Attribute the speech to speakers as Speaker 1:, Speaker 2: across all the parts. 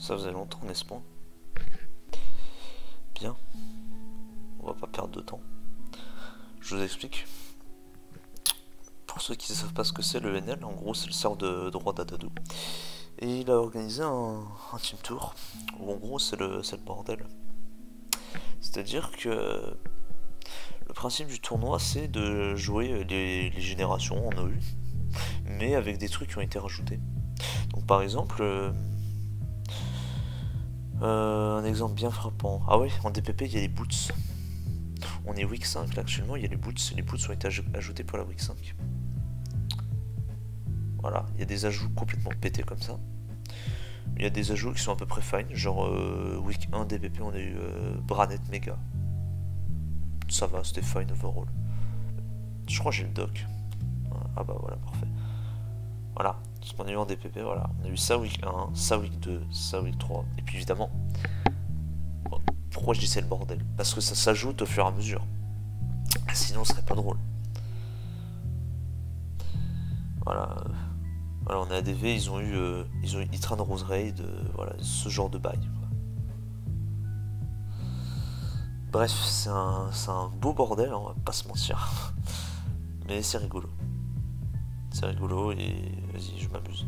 Speaker 1: Ça faisait longtemps, n'est-ce pas? Bien. On va pas perdre de temps. Je vous explique. Pour ceux qui ne savent pas ce que c'est le NL, en gros c'est le serveur de droit d'Adadou. Et il a organisé un team tour où en gros c'est le bordel. C'est-à-dire que le principe du tournoi c'est de jouer les générations en OU, mais avec des trucs qui ont été rajoutés. Donc par exemple, un exemple bien frappant. Ah ouais, en DPP il y a les boots. On est week 5 là actuellement, il y a les boots ont été ajoutés pour la week 5. Voilà, il y a des ajouts complètement pétés comme ça. Il y a des ajouts qui sont à peu près fine, genre week 1 DPP on a eu Branet Mega. Ça va, c'était fine overall. Je crois que j'ai le doc. Ah bah voilà, parfait. Voilà, ce qu'on a eu en DPP, voilà. On a eu ça week 1, ça week 2, ça week 3. Et puis évidemment, pourquoi je dis c'est le bordel? Parce que ça s'ajoute au fur et à mesure. Sinon ce serait pas drôle. Voilà. Voilà, on a ADV, ils ont eu Itran Rose Raid, voilà, ce genre de bail. Bref, c'est un beau bordel, on va pas se mentir. Mais c'est rigolo. C'est rigolo et vas-y, je m'amuse.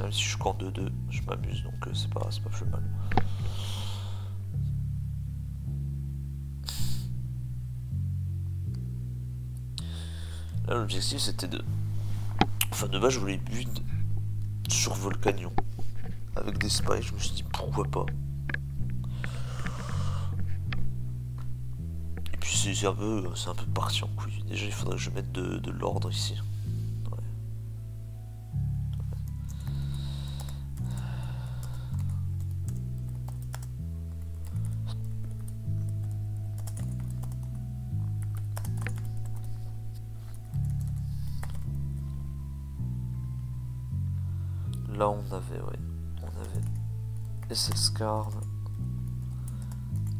Speaker 1: Même si je suis qu'en 2-2, je m'amuse, donc c'est pas plus mal. Là, l'objectif c'était de... Enfin, de base, je voulais build sur Volcanion. Avec des spies, je me suis dit pourquoi pas. Et puis c'est un peu parti en couille. Déjà, il faudrait que je mette de l'ordre ici. Ouais. Là, on avait SS Card.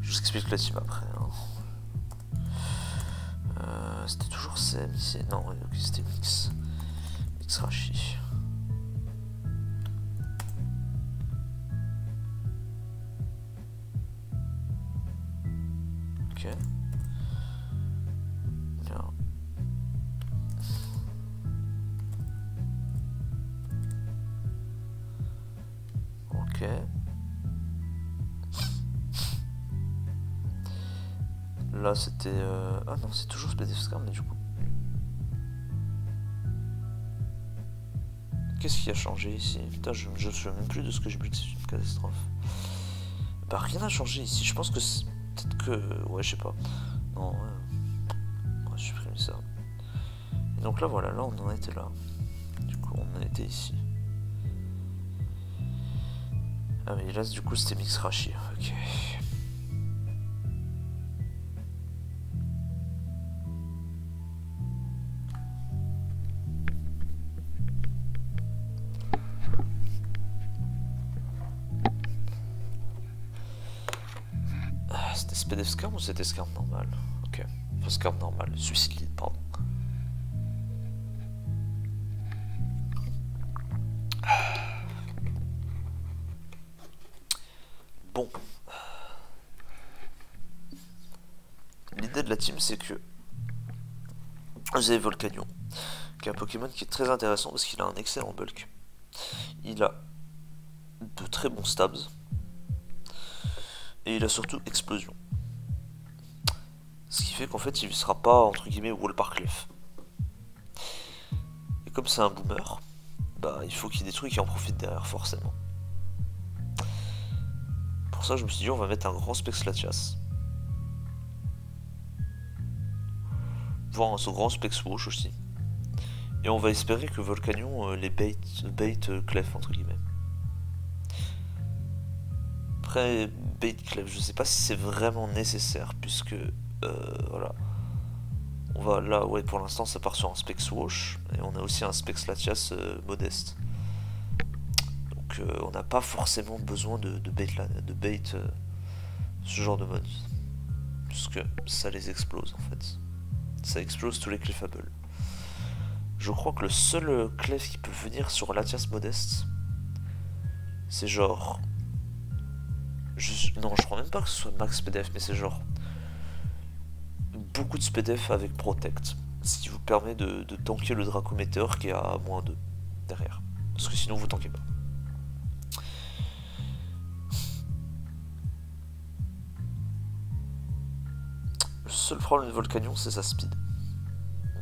Speaker 1: Je vous explique la team après. Hein. C'était toujours CM ici. Non, okay, c'était Mix. Mix Rachi. Ok. Bien. Ok. Là c'était... Ah non, c'est toujours SPDFSCAR, mais du coup... Qu'est-ce qui a changé ici? Putain, je me souviens même plus de ce que j'ai buté, c'est une catastrophe. Bah rien n'a changé ici, je pense que... Peut-être que... Ouais, je sais pas. Non, on va supprimer ça. Et donc là, voilà, là on en était là. Du coup, on en était ici. Ah mais là, du coup, c'était Mix Rachi, ok. C'était SPDFSCAR ou c'était SCAR normal? Ok, enfin SCAR normal, Suicide Lead, pardon. Bon. L'idée de la team, c'est que vous avez Volcanion, qui est un Pokémon qui est très intéressant parce qu'il a un excellent bulk. Il a de très bons stabs. Et il a surtout explosion. Ce qui fait qu'en fait il ne sera pas entre guillemets wall par clef. Et comme c'est un boomer, bah il faut qu'il y ait des trucs qui en profitent derrière forcément. Pour ça je me suis dit on va mettre un grand Specs Latias. Voire un grand Specs Wash aussi. Et on va espérer que Volcanion les bait clef entre guillemets. Après bait clef, je sais pas si c'est vraiment nécessaire puisque voilà. On va là, ouais, pour l'instant ça part sur un Specs Wash et on a aussi un Specs Latias modeste. Donc on n'a pas forcément besoin de bait ce genre de mode. Puisque ça les explose en fait. Ça explose tous les clefables. Je crois que le seul clef qui peut venir sur Latias modeste, C'est genre... Non, je crois même pas que ce soit max SPDF, mais c'est genre... beaucoup de SPDF avec Protect. Ce qui vous permet de tanker le Dracometer qui est à -2 derrière. Parce que sinon vous tankez pas. Le seul problème de Volcanion, c'est sa speed.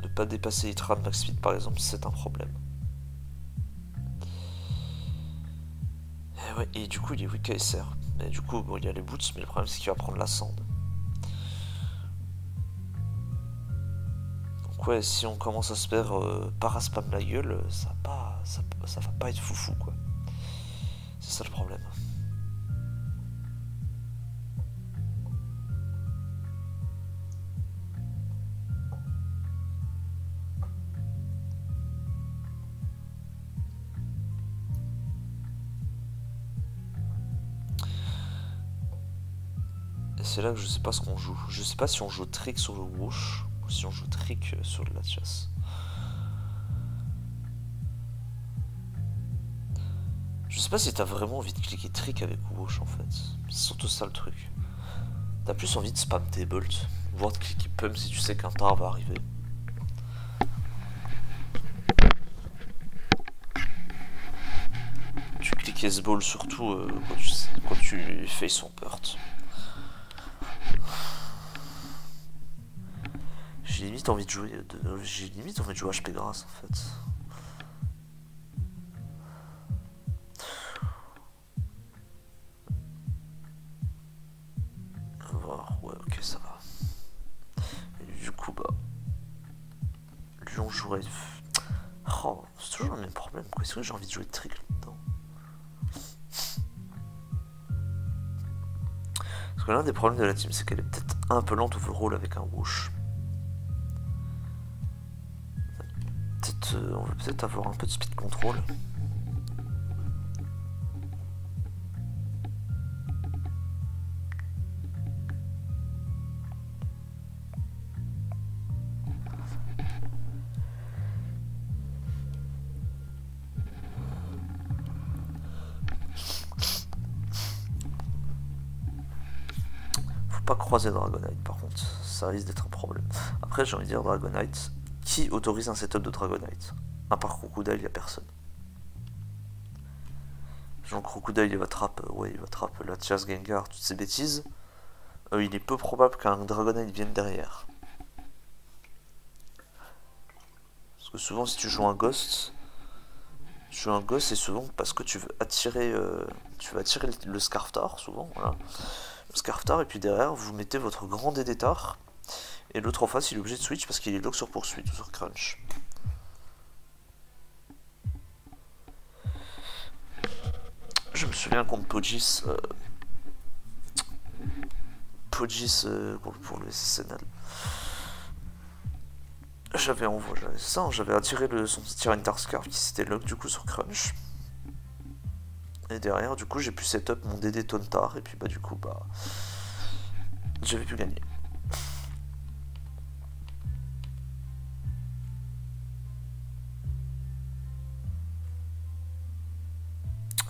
Speaker 1: Ne pas dépasser Itra max speed par exemple, c'est un problème. Et, ouais, et du coup il est weak KSR. Mais du coup bon, il y a les boots, mais le problème c'est qu'il va prendre la sand. Donc ouais, si on commence à se faire paraspam la gueule, ça va pas être foufou quoi. C'est ça le problème. C'est là que je sais pas ce qu'on joue. Je sais pas si on joue trick sur le Wash ou si on joue trick sur le Latias. Je sais pas si t'as vraiment envie de cliquer trick avec Wash en fait. C'est surtout ça le truc. T'as plus envie de spam tes bolts, voire de cliquer pump si tu sais qu'un tar va arriver. Tu cliques S-ball surtout quand tu fais son purt. J'ai limite envie de jouer HP grâce en fait. On va voir, ouais ok ça va. Et du coup bah lui on jouerait. Oh, c'est toujours le même problème quoi. Est-ce que j'ai envie de jouer de trick là-dedans? Parce que l'un des problèmes de la team c'est qu'elle est peut-être un peu lente overall avec un Whoosh. On va peut-être avoir un peu de speed control. Faut pas croiser Dragonite par contre, ça risque d'être un problème. Après j'ai envie de dire Dragonite, qui autorise un setup de Dragonite? À part Crocodile, il y a personne. Genre Crocodile il va trap, la Chasse Gengar, toutes ces bêtises. Il est peu probable qu'un Dragonite vienne derrière. Parce que souvent si tu joues un Ghost, c'est souvent parce que tu veux attirer le Scarftar, souvent, voilà. Le Scarftar, et puis derrière vous mettez votre grand Dédétar, et l'autre en face il est obligé de switch parce qu'il est lock sur poursuite ou sur crunch. Je me souviens contre Pogis, pour le SSNL. J'avais attiré son Tyranitar Scarf qui s'était lock du coup sur crunch. Et derrière du coup j'ai pu setup mon DD Tontar et puis bah du coup bah j'avais pu gagner.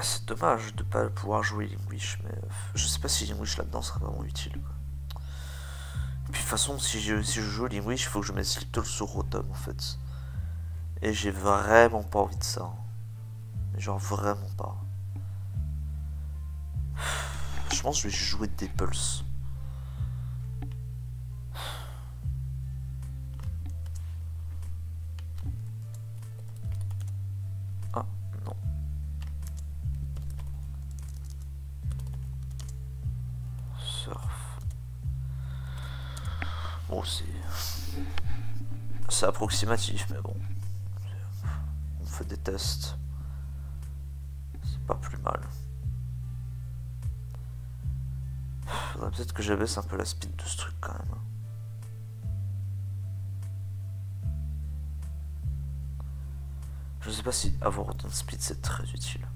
Speaker 1: C'est dommage de pas pouvoir jouer Linguish, mais je sais pas si Linguish là-dedans serait vraiment utile quoi. Et puis de toute façon si je joue Linguish il faut que je mette Sliptol sur Rotom en fait. Et j'ai vraiment pas envie de ça. Hein. Mais genre vraiment pas. Je pense que je vais jouer des pulses. Ah non. Surf. Bon c'est approximatif mais bon. On fait des tests. C'est pas plus mal. Faudrait peut-être que j'abaisse un peu la speed de ce truc quand même. Je sais pas si avoir autant de speed c'est très utile.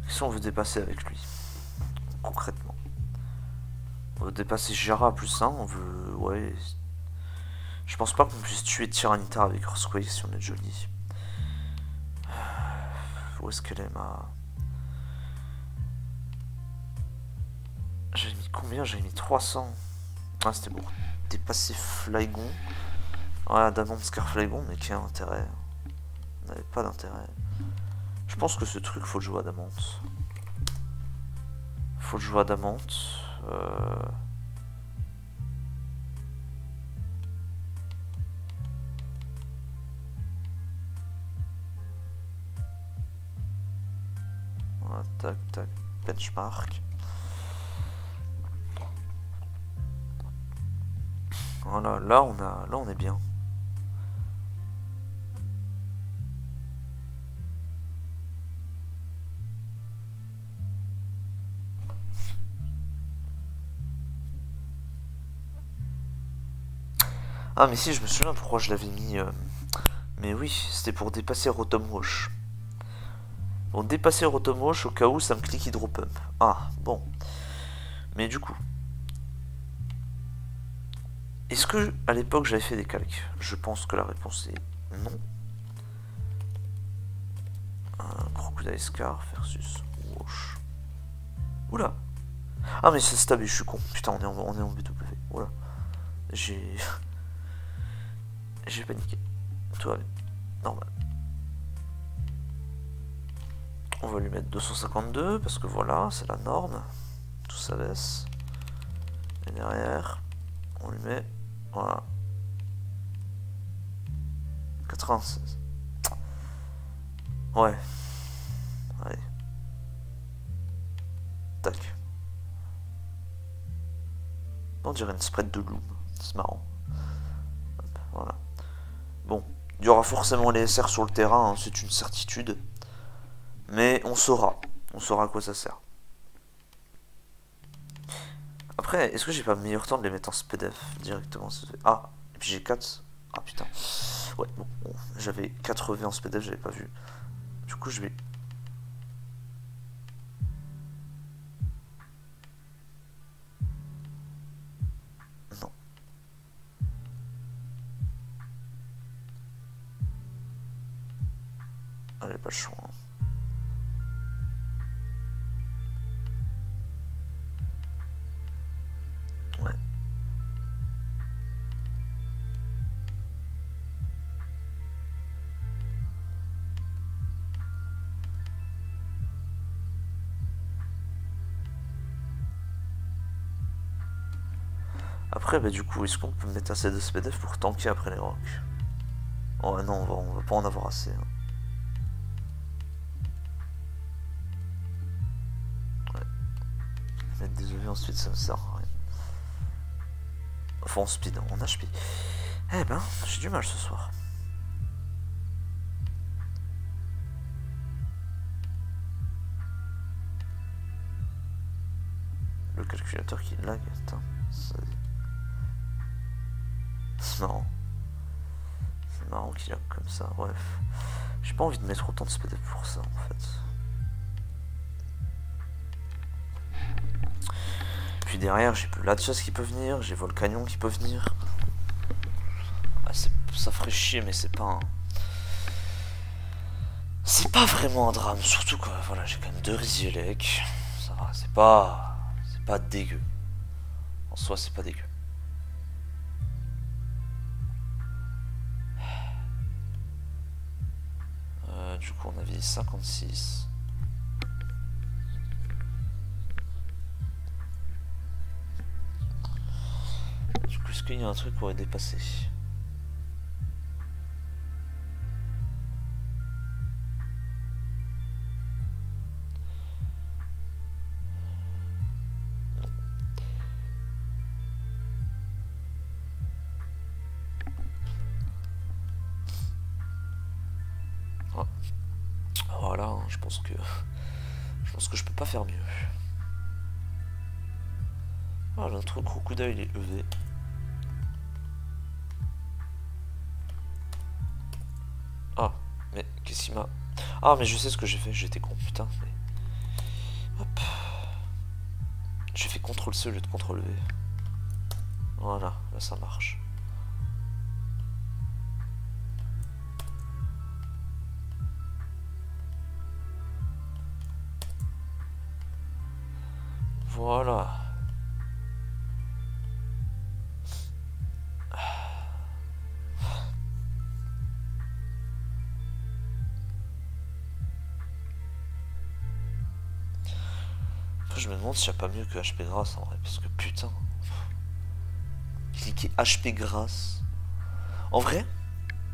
Speaker 1: Si on veut dépasser avec lui, concrètement. On veut dépasser Jara plus 1, on veut... Ouais... Je pense pas qu'on puisse tuer Tyranitar avec Earthquake si on est joli. Où est-ce qu'elle est ma... J'avais mis combien? J'avais mis 300. Ah, c'était pour dépasser Flygon. Ouais, Adamant Scarflygon, mais quel intérêt? On n'avait pas d'intérêt. Je pense que ce truc, faut le jouer Adamant. Faut le jouer Adamant. Voilà, tac, tac, benchmark. Voilà, là on est bien. Ah mais si, je me souviens pourquoi je l'avais mis. Mais oui, c'était pour dépasser Rotomwash. Pour dépasser Rotomwash au cas où ça me clique Hydropump. Ah, bon. Mais du coup... Est-ce que à l'époque j'avais fait des calques? Je pense que la réponse est non. Un Crocodile Scar versus Wash. Oula. Ah mais c'est stab et je suis con. Putain, on est en BW. Oula. J'ai paniqué. Tout va bien. Normal. On va lui mettre 252 parce que voilà, c'est la norme. Tout ça baisse. Et derrière, on lui met... Voilà. 96. Ouais. Allez. Tac. On dirait une spread de Loom. C'est marrant. Hop, voilà. Bon. Il y aura forcément les SR sur le terrain, hein, c'est une certitude. Mais on saura. On saura à quoi ça sert. Après, est-ce que j'ai pas meilleur temps de les mettre en SPDF directement? Ah, et puis j'ai 4. Ah putain. Ouais, bon, j'avais 4 V en SPDF, j'avais pas vu. Du coup, je vais... Non. Allez, pas le choix. Hein. Ouais. Après, bah du coup, est-ce qu'on peut mettre assez de SPDF pour tanker après les rocs? Oh non, on va pas en avoir assez. Hein. Ouais. Mettre des EV ensuite, ça me sert à rien. Enfin, en speed, en HP. Eh ben, j'ai du mal ce soir. Le calculateur qui lag, attends. C'est marrant. C'est marrant qu'il lag comme ça, bref. J'ai pas envie de mettre autant de SPDF pour ça, en fait. Puis derrière, j'ai plus Latias qui peut venir, j'ai Volcanion qui peut venir. Ah, ça ferait chier, mais c'est pas un... C'est pas vraiment un drame, surtout que voilà, j'ai quand même 2 Rizielec. Ça va, c'est pas dégueu. En soi, c'est pas dégueu. Du coup, on avait 56. Du coup, est-ce qu'il y a un truc pour les dépasser? Voilà, hein, je pense que je peux pas faire mieux. Ah, notre Crocodile il est EV. Ah, mais qu'est-ce qu'il m'a... Ah, mais je sais ce que j'ai fait, j'étais con, putain. Mais... Hop. J'ai fait CTRL-C au lieu de CTRL-V. Voilà, là ça marche. Voilà. Après, je me demande s'il n'y a pas mieux que HP grâce en vrai, parce que putain. Cliquer HP grâce. En vrai?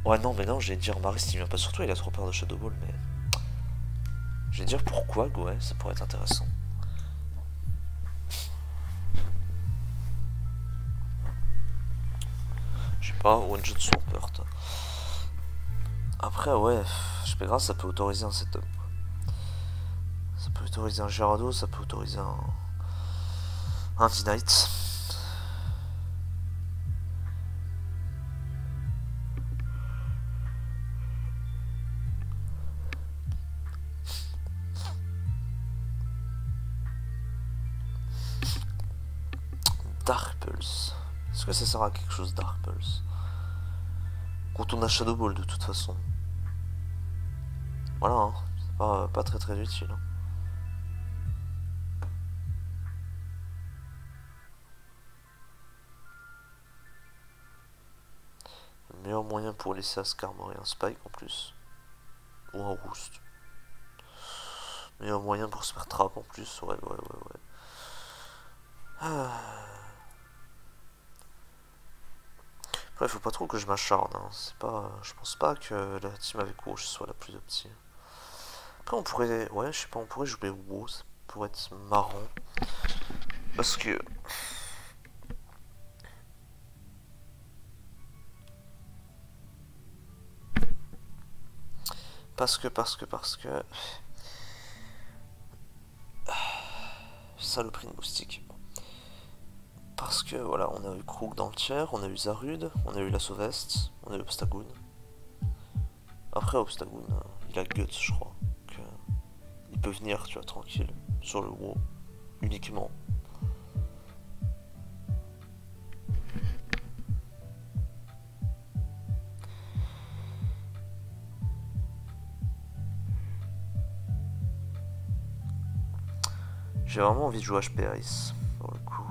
Speaker 1: Ouais, non, mais non, j'allais dire Marist il vient pas sur toi, il a trop peur de Shadow Ball, mais. Je vais dire pourquoi, ouais, ça pourrait être intéressant. Je sais pas, One Shot Swampert. Après, ouais, HP grâce ça peut autoriser un setup. Ça peut autoriser un Gerardo, ça peut autoriser un D-Knight. Dark Pulse. Est-ce que ça sert à quelque chose, Dark Pulse? Quand on a Shadow Ball, de toute façon. Voilà, hein. C'est pas très très utile. Hein. Le meilleur moyen pour laisser à Skarmory un Spike en plus. Ou un Roost. Meilleur moyen pour se faire trap en plus. Ouais. Ah. Après, faut pas trop que je m'acharne. Hein. C'est pas, je pense pas que la team avec Rouge soit la plus optique. Après, on pourrait, ouais, je sais pas, on pourrait jouer WoW, ça pourrait être marrant. Parce que. Parce que. Saloperie de moustique. Parce que voilà, on a eu Krug dans le tiers, on a eu Zarud, on a eu la Sauveste, on a eu Obstagoon. Après Obstagoon, il a Guts, je crois. Donc, il peut venir, tu vois, tranquille, sur le WoW, uniquement. J'ai vraiment envie de jouer HP Ice, pour le coup.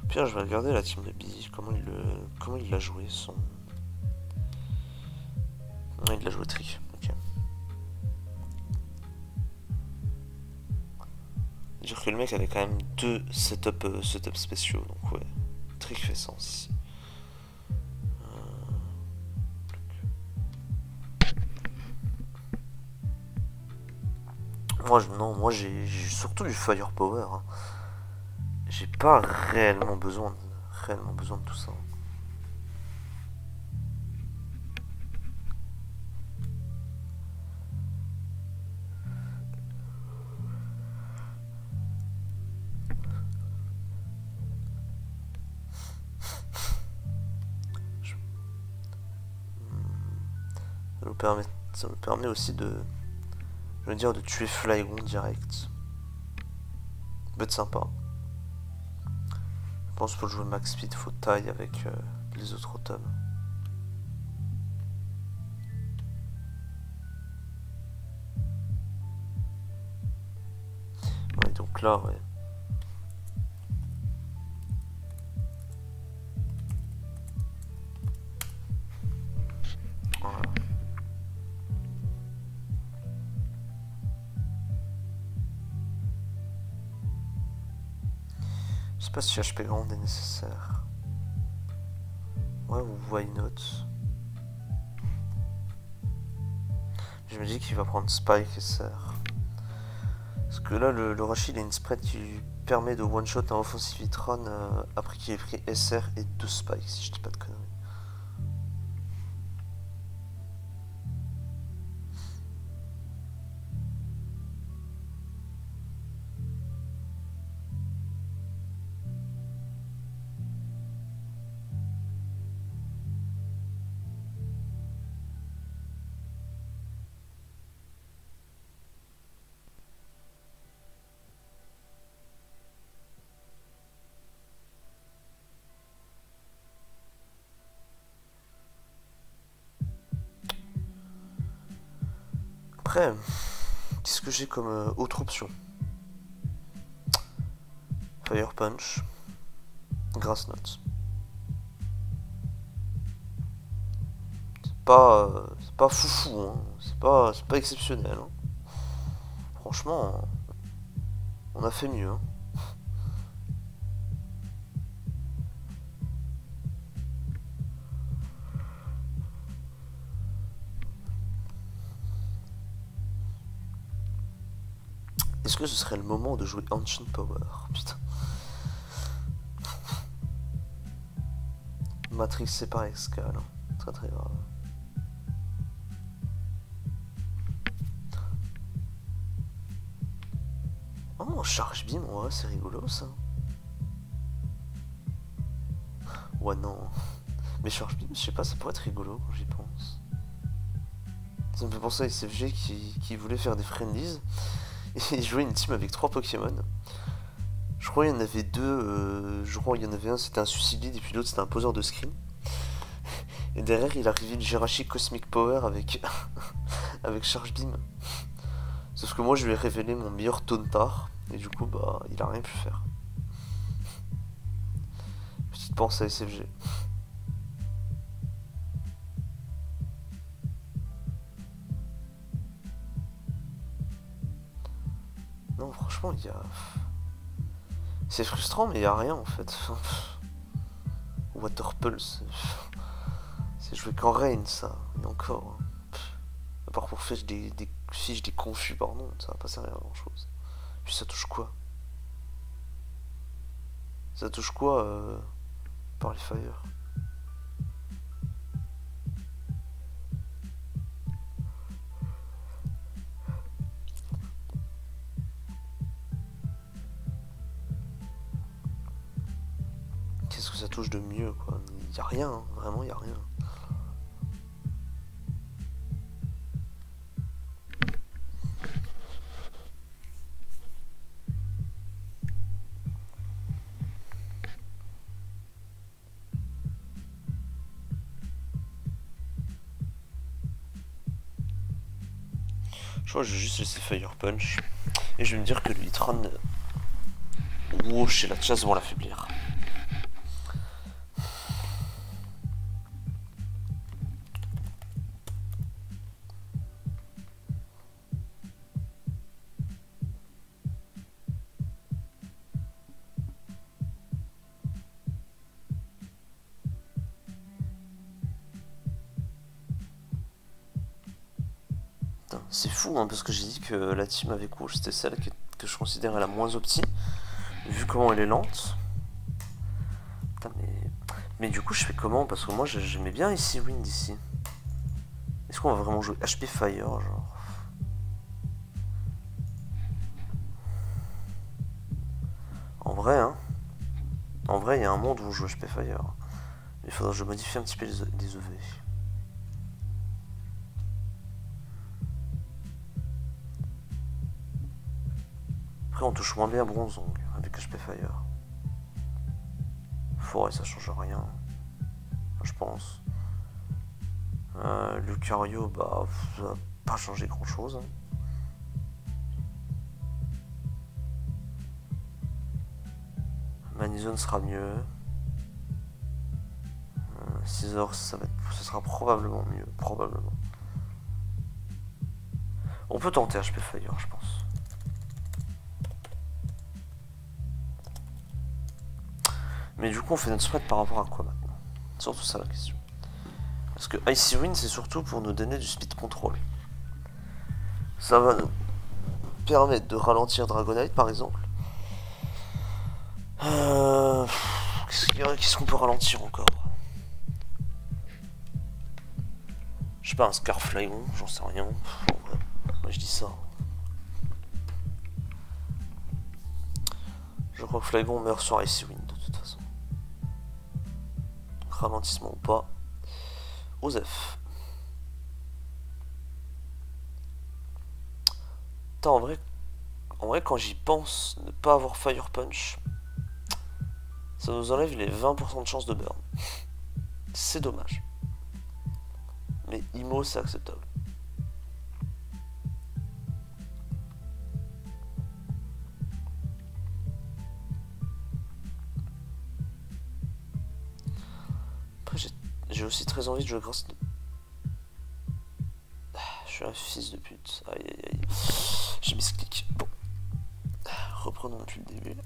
Speaker 1: Pierre, je vais regarder la team de Billy, comment il l'a joué son. Non, il l'a joué Trick, ok. Dire que le mec avait quand même deux setups spéciaux, donc ouais. Trick fait sens ici. Moi j'ai surtout du firepower. Hein. J'ai pas réellement besoin de tout ça. Ça me permet aussi je veux dire, de tuer Flygon direct. Ça peut être sympa. Je pense que pour jouer max speed, faut taille avec les autres automnes. Ouais, donc là, ouais. Voilà. Je sais pas si HP grande est nécessaire. Ouais, ou why not. Je me dis qu'il va prendre Spike et Serre. Parce que là, le Rachid a une spread qui lui permet de one-shot un offensive hitron après qu'il ait pris SR et 2 Spikes, si je dis pas de conneries. Après, qu'est-ce que j'ai comme autre option? Fire Punch, Grass Knot. C'est pas foufou, hein. C'est pas exceptionnel. Hein. Franchement, on a fait mieux. Hein. Est-ce que ce serait le moment de jouer Ancient Power? Putain. Matrix séparé Excal. Très très grave. Oh, Charge Beam, ouais, c'est rigolo ça. Ouais, non. Mais Charge Beam, je sais pas, ça pourrait être rigolo quand j'y pense. Ça me fait penser à SFG qui voulait faire des friendlies et jouer une team avec 3 Pokémon. Je crois qu'il y en avait deux. Je crois qu'il y en avait un, c'était un Suicide et puis l'autre, c'était un poseur de screen. Et derrière, il arrivait le Jirachi Cosmic Power avec, avec Charge Beam. Sauf que moi, je lui ai révélé mon meilleur Tauntar. Et du coup, bah, il a rien pu faire. Petite pensée à SFG. Non, franchement, il y a... C'est frustrant, mais il y a rien, en fait. Water Pulse... C'est joué qu'en rain, ça. Et encore... À part pour faire des fiches, des confus, pardon, ça va pas servir à grand chose. Puis ça touche quoi? Ça touche quoi par les fire? Qu'est-ce que ça touche de mieux, quoi? Y a rien, hein. Vraiment y a rien. Je crois que je vais juste laisser Fire Punch. Et je vais me dire que le Hitran... Wouch, et la chasse vont l'affaiblir. C'est fou, hein, parce que j'ai dit que la team avec Wouch, c'était celle que je considérais la moins opti, vu comment elle est lente. Putain, mais du coup, je fais comment? Parce que moi, j'aimais bien ici Wind ici. Est-ce qu'on va vraiment jouer HP Fire, genre? En vrai, hein. En vrai, il y a un monde où on joue HP Fire. Il faudra que je modifie un petit peu les EV. Après, on touche moins bien Bronzong avec HP Fire. Forêt, ça change rien. Enfin, je pense. Lucario, bah, ça va pas changer grand chose. Manizone sera mieux. Scizor, ça sera probablement mieux. Probablement. On peut tenter HP Fire, je pense. Mais du coup, on fait notre spread par rapport à quoi maintenant? C'est surtout ça la question. Parce que Icy Wind, c'est surtout pour nous donner du speed control. Ça va nous permettre de ralentir Dragonite, par exemple. Qu'est-ce qu'on peut ralentir encore? Je sais pas, un Scarflagon, j'en sais rien. Moi je dis ça. Je crois que Flagon meurt sur Icy Wind de toute façon. Ralentissement ou pas. Osef. Putain, en vrai, quand j'y pense, ne pas avoir Fire Punch, ça nous enlève les 20% de chance de burn. C'est dommage. Mais Imo, c'est acceptable. j'ai aussi très envie de jouer grâce... Je suis un fils de pute. Aïe aïe aïe. J'ai mis ce clic. Bon. Reprenons depuis le début.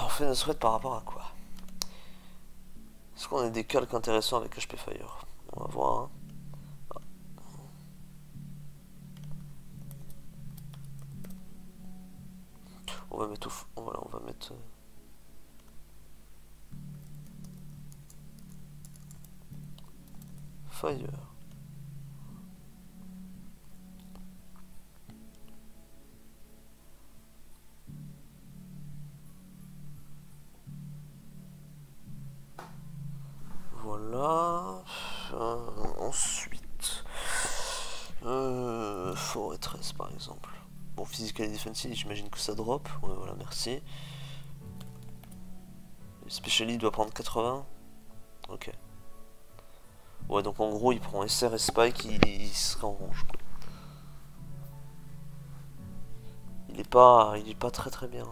Speaker 1: On fait notre thread par rapport à quoi? Est-ce qu'on a des calques intéressants avec HP Fire? On va voir. Hein. On va mettre voilà, on va mettre... Fire. Voilà. Ensuite... Forêt 13 par exemple. Bon, physical et defensive, j'imagine que ça drop. Ouais, voilà, merci. Specially doit prendre 80. Ok. Ouais, donc en gros, il prend SR et Spike, il sera en rouge, quoi. Il est pas très très bien.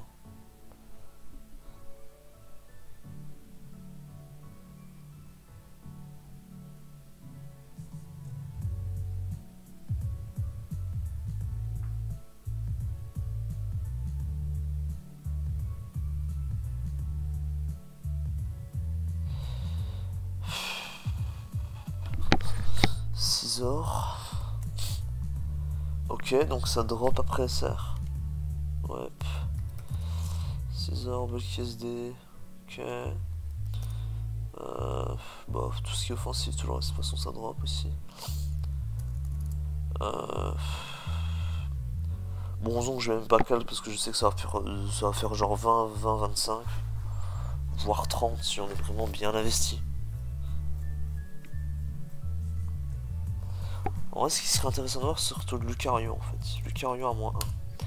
Speaker 1: Scizor. Ok, donc ça drop après SR. Ouais. Scizor, Bulky SD. Ok. Bah, tout ce qui est offensif, toujours de toute façon ça drop aussi. Bon, Zonk, je vais même pas calme parce que je sais que ça va faire genre 20, 20, 25. Voire 30 si on est vraiment bien investi. En vrai, ce qui serait intéressant de voir, c'est surtout Lucario en fait. Lucario à moins 1.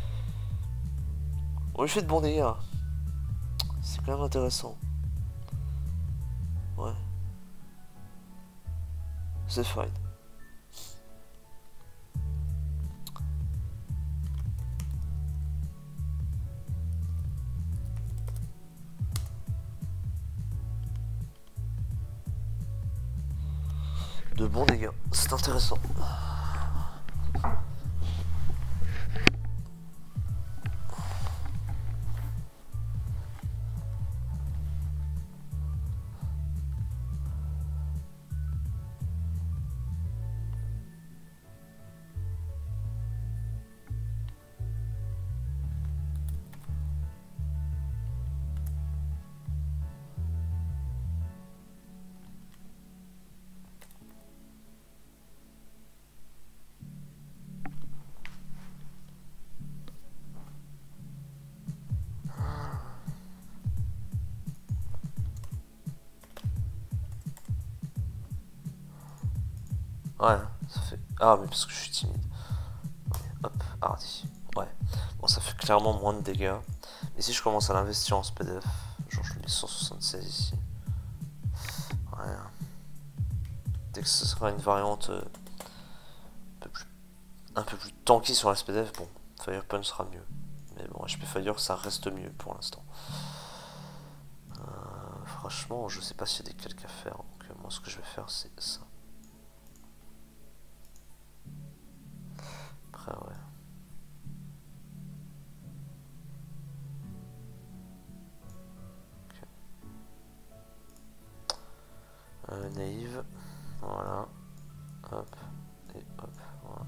Speaker 1: On lui fait de bons dégâts. C'est quand même intéressant. Ouais. C'est fine. De bons dégâts. C'est intéressant. Ouais, ça fait... Ah, mais parce que je suis timide. Hop, hardy. Ouais. Bon, ça fait clairement moins de dégâts. Mais si je commence à l'investir en SPDF, genre je mets 176 ici. Ouais. Dès que ce sera une variante un peu plus tanky sur la SPDF, bon, Fire Punch sera mieux. Mais bon, HP Fire, ça reste mieux pour l'instant. Franchement, je sais pas s'il y a des calques à faire. Donc moi, ce que je vais faire, c'est ça. Après, ouais. Naïve. Voilà. Hop. Et hop. Voilà.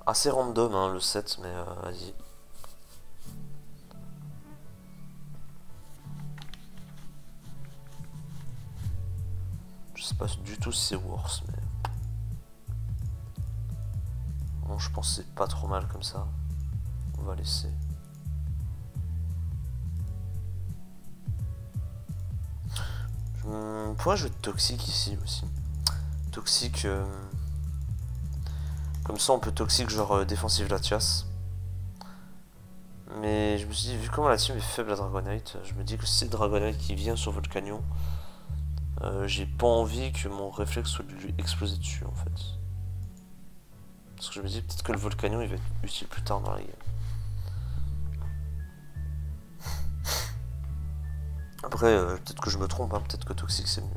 Speaker 1: Assez random, hein, le set, mais vas-y. Je sais pas du tout si c'est worse, mais... Bon, je pense que c'est pas trop mal comme ça. On va laisser. On pourrait jouer de toxique ici aussi. Toxique. Comme ça, on peut toxique genre défensive Latias. Mais je me suis dit, vu comment la team est faible à Dragonite, je me dis que si c'est Dragonite qui vient sur Volcanion, j'ai pas envie que mon réflexe soit de lui exploser dessus en fait. Parce que je me dis peut-être que le Volcanion il va être utile plus tard dans la game. Après, peut-être que je me trompe, hein, peut-être que Toxic c'est mieux.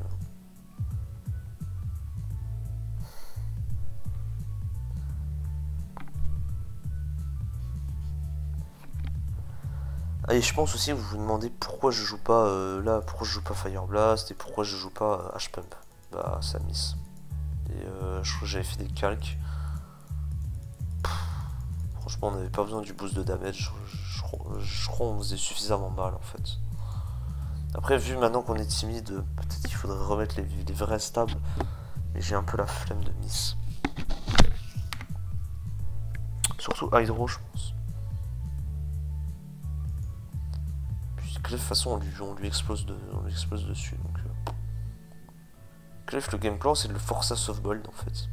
Speaker 1: Ah, et je pense aussi que vous vous demandez pourquoi je joue pas là, pourquoi je joue pas Fire Blast et pourquoi je joue pas H-Pump. Bah, ça miss. Et je crois que j'avais fait des calques. Franchement, on n'avait pas besoin du boost de damage. Je crois qu'on faisait suffisamment mal en fait. Après, vu maintenant qu'on est timide, peut-être qu'il faudrait remettre les vrais stables. Mais j'ai un peu la flemme de miss. Surtout Hydro, je pense. Puis Clef, de toute façon, on lui explose dessus. Donc, Clef, le game plan, c'est de le forcer à softbold en fait.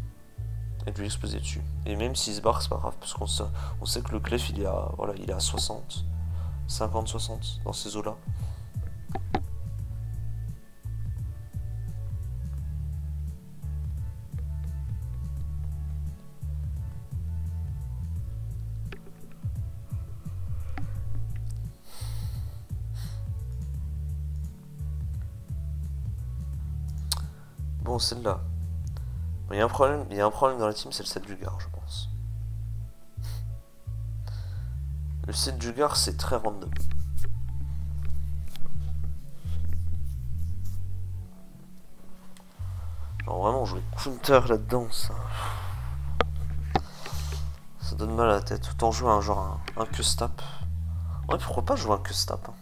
Speaker 1: Et de lui exploser dessus. Et même s'il se barre, c'est pas grave. Parce qu'on sait que le Clef, il est à 60. 50-60 dans ces eaux-là. Bon, celle-là. Il y a un problème dans la team, c'est le set du Gar, je pense. Le set du Gar, c'est très random. Genre vraiment, jouer counter là-dedans, ça donne mal à la tête. Autant jouer un Q-Stap. Ouais, pourquoi pas jouer un Q-Stap, hein.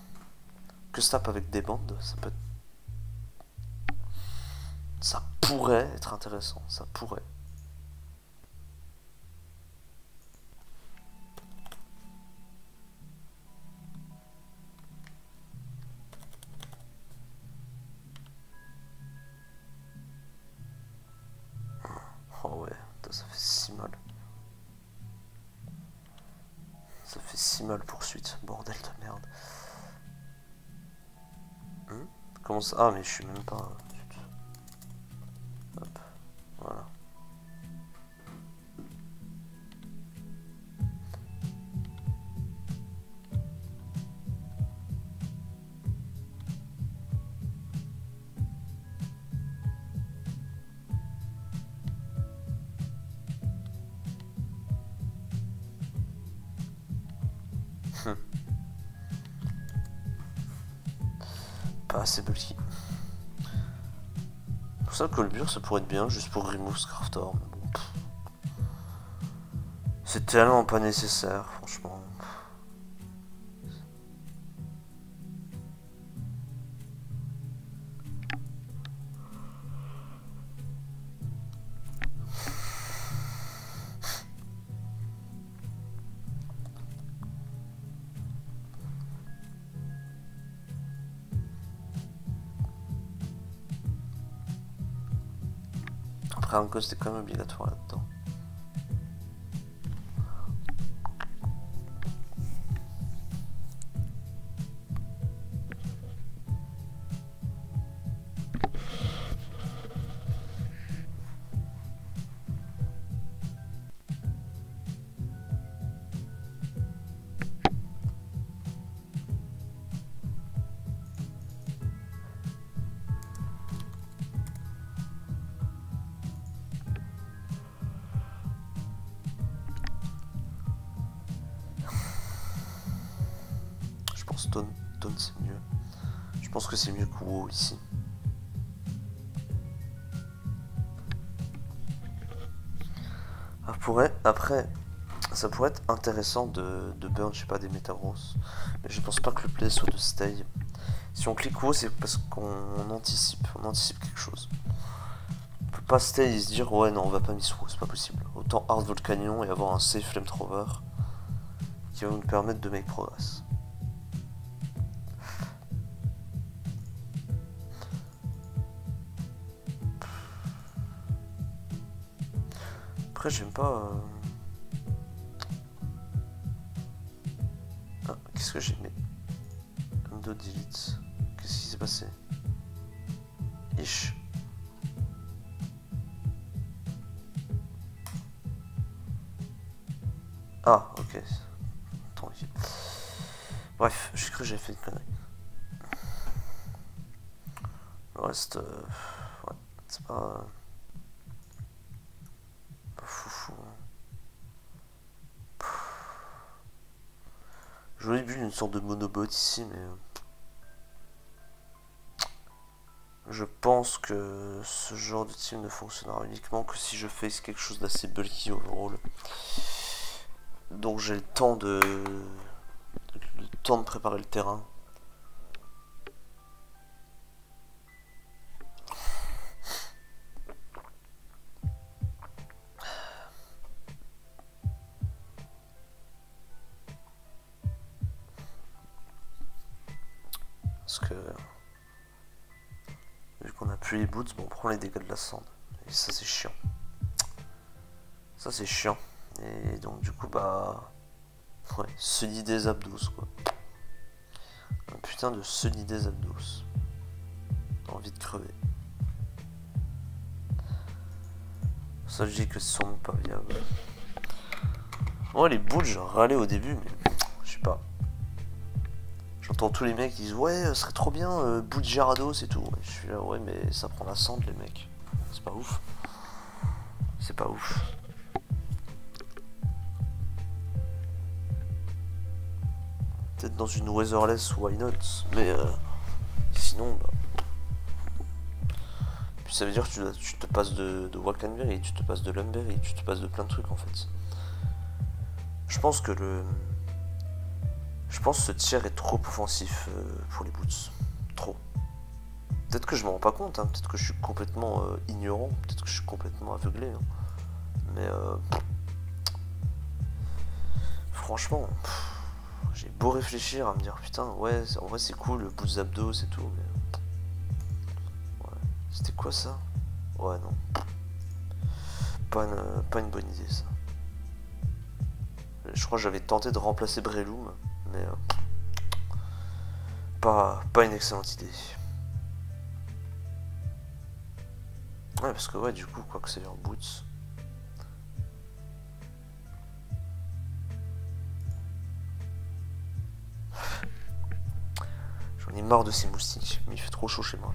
Speaker 1: Q-Stap avec des bandes, ça pourrait être intéressant, ça pourrait. Oh ouais, ça fait si mal. Ça fait si mal poursuite, bordel de merde. Comment ça? Ah mais je suis même pas... Hop, voilà. Pas assez bulky. Pour ça, Colbur, ça pourrait être bien, juste pour remove Scraftor. Mais bon, c'est tellement pas nécessaire, franchement. Après, un ghost est quand même obligatoire là-dedans. Taunt c'est mieux. Je pense que c'est mieux que WoW ici. Après, ça pourrait être intéressant de burn, je sais pas, des Metagross. Mais je pense pas que le play soit de stay. Si on clique WoW, c'est parce qu'on anticipe quelque chose. pas stay et se dire ouais non on va pas Misro, c'est pas possible. Autant hard Volcanion et avoir un safe flamethrower qui va nous permettre de make progress. Après j'aime pas... Ah, qu'est-ce que j'ai mis? Undo delete. Qu'est-ce qui s'est passé? Ish. Ah, ok. Tranquille. Bref, j'ai cru que j'avais fait une connerie. Le reste... ouais, c'est pas... pas foufou. J'aurais vu une sorte de monobot ici, mais... je pense que ce genre de team ne fonctionnera uniquement que si je fais quelque chose d'assez bulky overall. Donc j'ai le temps de préparer le terrain. Parce que vu qu'on a plus les boots, bon, on prend les dégâts de la cendre. Et ça c'est chiant. Ça c'est chiant. Et donc du coup bah... ouais, Sunny des abdos quoi. Un putain de Sunny des abdos. Envie de crever. Ça je dis que c'est sûrement pas viable. Ouais les boules j'ai râlé au début mais je sais pas. J'entends tous les mecs qui disent ouais ce serait trop bien bout de Gyarados et tout. Je suis là ouais mais ça prend la cendre les mecs. C'est pas ouf. C'est pas ouf. Peut-être dans une Weatherless why not, mais sinon bah. Puis ça veut dire que tu te passes de Wackenberry, tu te passes de Lumberry, tu te passes de plein de trucs en fait. Je pense que ce tiers est trop offensif pour les boots. Trop. Peut-être que je m'en rends pas compte, hein. Peut-être que je suis complètement ignorant, peut-être que je suis complètement aveuglé. Hein. Mais franchement, j'ai beau réfléchir à me dire putain, ouais, en vrai c'est cool, le boots abdos et tout, mais... ouais. C'était quoi ça? Ouais, non. Pas une bonne idée ça. Je crois que j'avais tenté de remplacer Breloom, mais pas une excellente idée. Ouais, parce que ouais, du coup, quoi que c'est leur boots. J'en ai marre de ces moustiques, mais il fait trop chaud chez moi.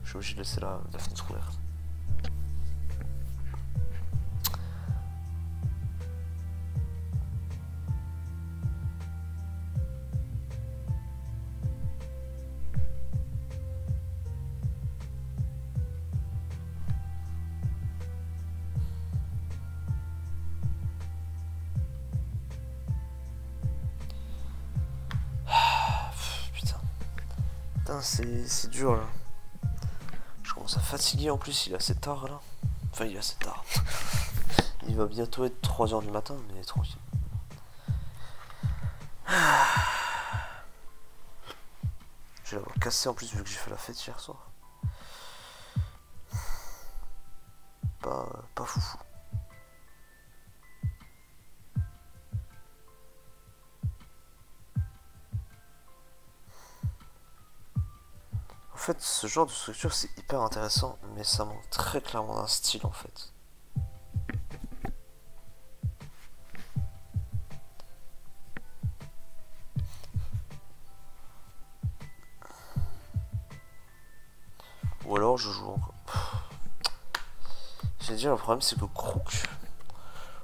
Speaker 1: Je suis obligé de laisser la fenêtre ouverte. C'est dur là. Je commence à fatiguer en plus, il est assez tard là. Enfin, il est assez tard. Il va bientôt être 3h du matin, mais tranquille. Je vais l'avoir cassé en plus vu que j'ai fait la fête hier soir. Pas foufou. En fait, ce genre de structure c'est hyper intéressant, mais ça manque très clairement d'un style en fait. Ou alors je joue encore. J'ai dit le problème c'est que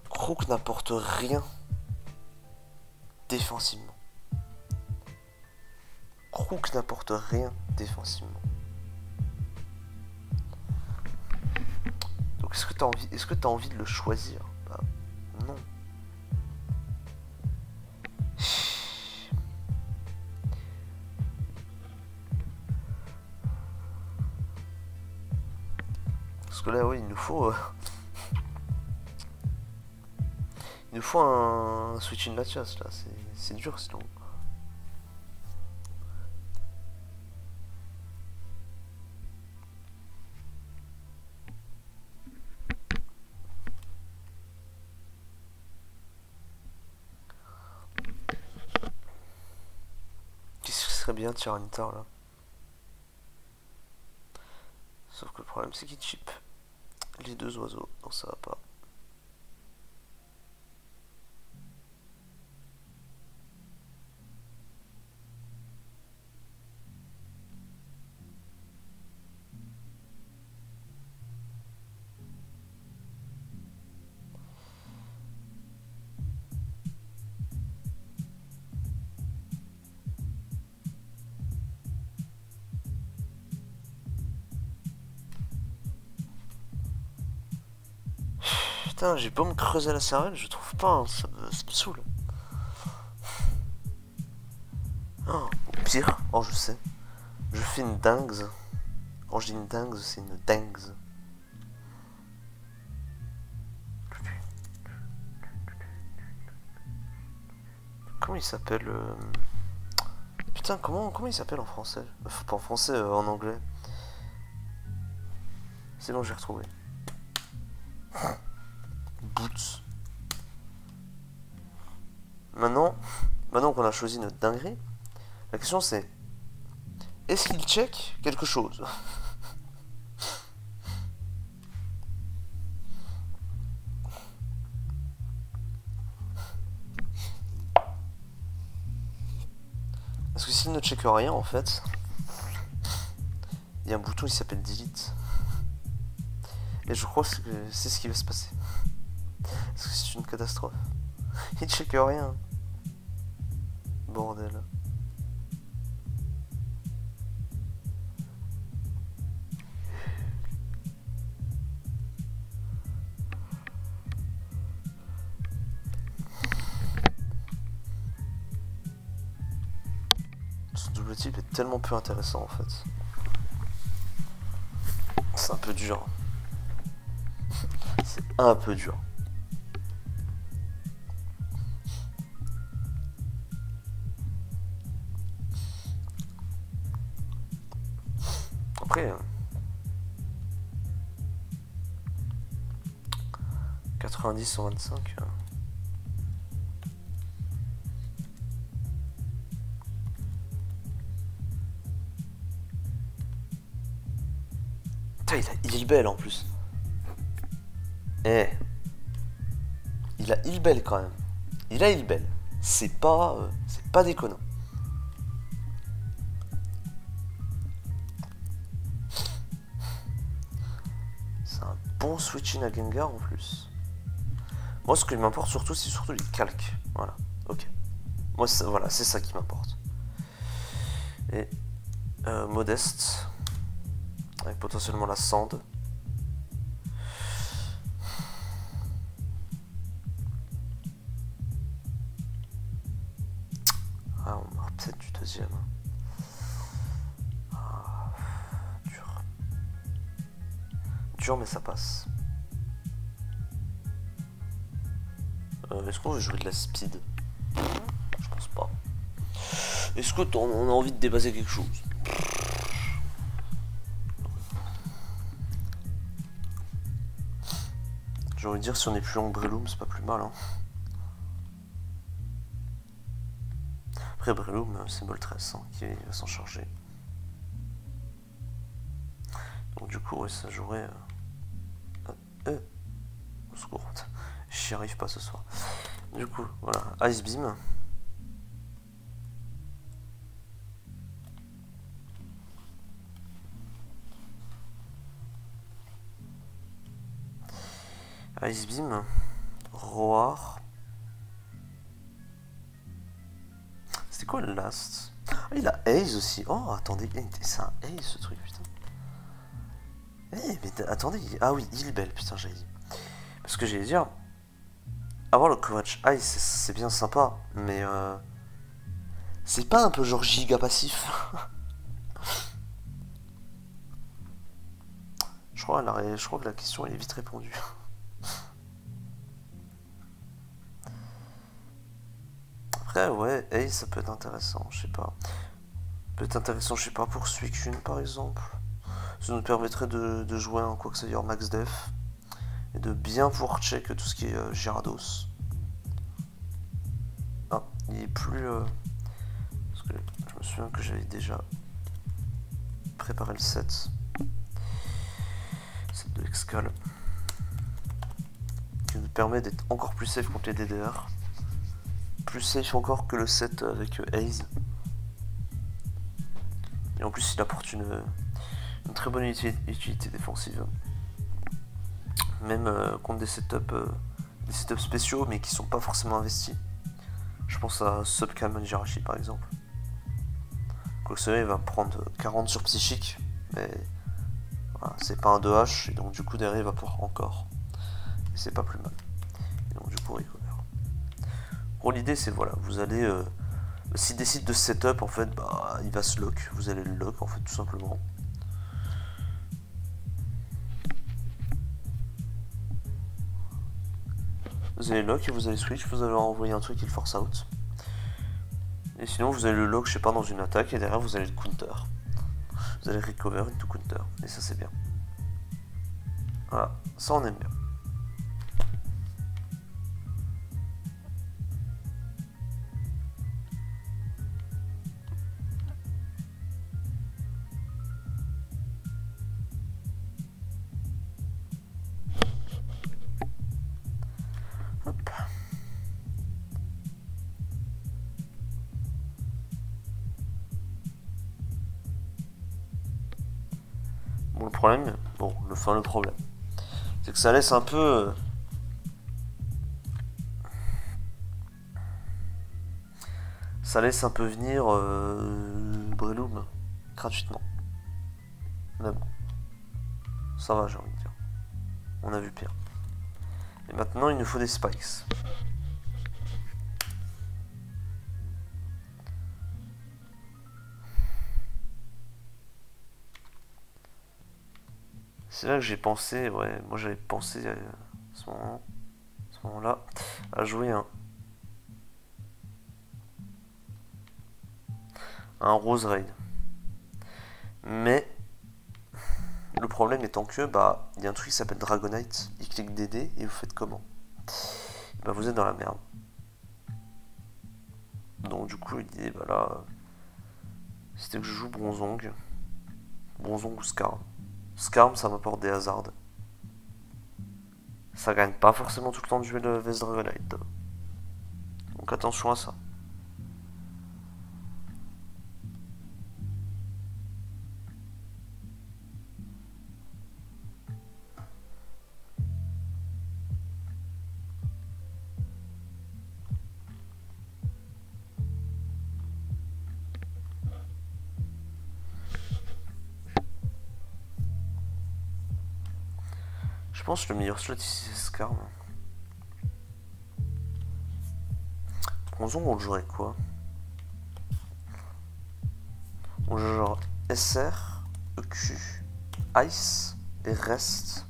Speaker 1: Crook n'apporte rien défensivement. Crook n'apporte rien défensivement. Donc est-ce que t'as envie de le choisir? Bah non. Parce que là, oui, il nous faut... il nous faut un switch in Latias, là. C'est dur, sinon. Qu'est-ce qui serait bien de Tyranitar, là? Sauf que le problème, c'est qu'il chip les deux oiseaux. Non, ça va pas. Putain, j'ai beau me creuser la cervelle, je trouve pas, hein, ça me saoule. Oh, au pire, oh je sais, je fais une dingue. Quand je dis une dingue, c'est une dingue. Comment il s'appelle Putain, comment il s'appelle en français? Enfin, pas en français, en anglais. C'est bon, j'ai retrouvé. Boots. Maintenant qu'on a choisi notre dinguerie, la question c'est, est-ce qu'il check quelque chose? Parce que s'il ne check rien, en fait, il y a un bouton qui s'appelle delete. Et je crois que c'est ce qui va se passer. Parce que c'est une catastrophe. Il check rien. Bordel. Son double type est tellement peu intéressant en fait. C'est un peu dur. C'est un peu dur. Après, 90 125. Putain, il est belle en plus. Eh. Il a il belle quand même. Il a il belle. C'est pas déconnant. C'est un bon switch-in à Gengar en plus. Moi, ce qui m'importe surtout, c'est surtout les calques. Voilà, ok. Moi, voilà, c'est ça qui m'importe. Et Modeste, avec potentiellement la Sand. Ah, on aura peut-être du deuxième. Ah, dur. Dur, mais ça passe. Est-ce qu'on veut jouer de la speed? Je pense pas. Est-ce qu'on a envie de dépasser quelque chose? J'ai envie de dire, si on est plus long que Breloom, c'est pas plus mal. Hein. Après, Breloom, c'est Moltres hein, qui va s'en charger. Donc, du coup, ouais, ça jouerait. Au secours. J'y arrive pas ce soir. Du coup, voilà. Ice Beam. Ice Beam. Roar. C'était quoi le last? Ah, il a Ace aussi. Oh, attendez. C'est un Ace ce truc, putain. Eh, mais attendez. Ah oui, il est belle, putain, j'allais dire. Parce que j'allais dire. Avoir le coverage Ice, c'est bien sympa, mais c'est pas un peu genre giga passif. Je
Speaker 2: je crois que la question est vite répondue. Après, ouais, Ace, ça peut être intéressant, je sais pas. Peut être intéressant, je sais pas, pour Suicune par exemple. Ça nous permettrait de jouer un quoi que ça veut dire max def. Et de bien pouvoir check tout ce qui est Gyarados. Ah, il est plus... parce que je me souviens que j'avais déjà préparé le set. Set de Excal. Qui nous permet d'être encore plus safe contre les DDR. Plus safe encore que le set avec Haze. Et en plus il apporte une très bonne utilité défensive. Même contre des setups spéciaux mais qui sont pas forcément investis. Je pense à Subcalm Jirachi par exemple. Quoique il va prendre 40 sur psychique, mais voilà, c'est pas un 2H, et donc du coup derrière il va pouvoir encore. Et c'est pas plus mal. Et donc du coup recover. Bon, l'idée c'est voilà, vous allez... s'il décide de setup en fait, bah il va se lock, vous allez le lock en fait tout simplement. Vous allez lock et vous allez switch, vous allez envoyer un truc qui le force out. Et sinon vous allez le lock, je sais pas, dans une attaque et derrière vous allez le counter. Vous allez recover into counter. Et ça c'est bien. Voilà, ça on aime bien. Hop. Bon, le problème, le problème, c'est que ça laisse un peu... ça laisse un peu venir Breloom gratuitement. Mais bon, ça va, j'ai envie de dire. On a vu pire. Et maintenant, il nous faut des spikes. C'est là que j'ai pensé, ouais, moi j'avais pensé à ce moment-là, à jouer un Rose Raid. Mais le problème étant que, bah, il y a un truc qui s'appelle Dragonite, il clique DD et vous faites comment? Bah, vous êtes dans la merde. Donc du coup, l'idée, bah là, c'était que je joue Bronzong ou Skarm. Skarm, ça m'apporte des hazards. Ça gagne pas forcément tout le temps de duel vs Dragonite. Donc attention à ça. Je pense que le meilleur slot ici c'est Skarm. Bronzong, on le jouerait quoi? On joue genre SR, EQ, Ice et Rest.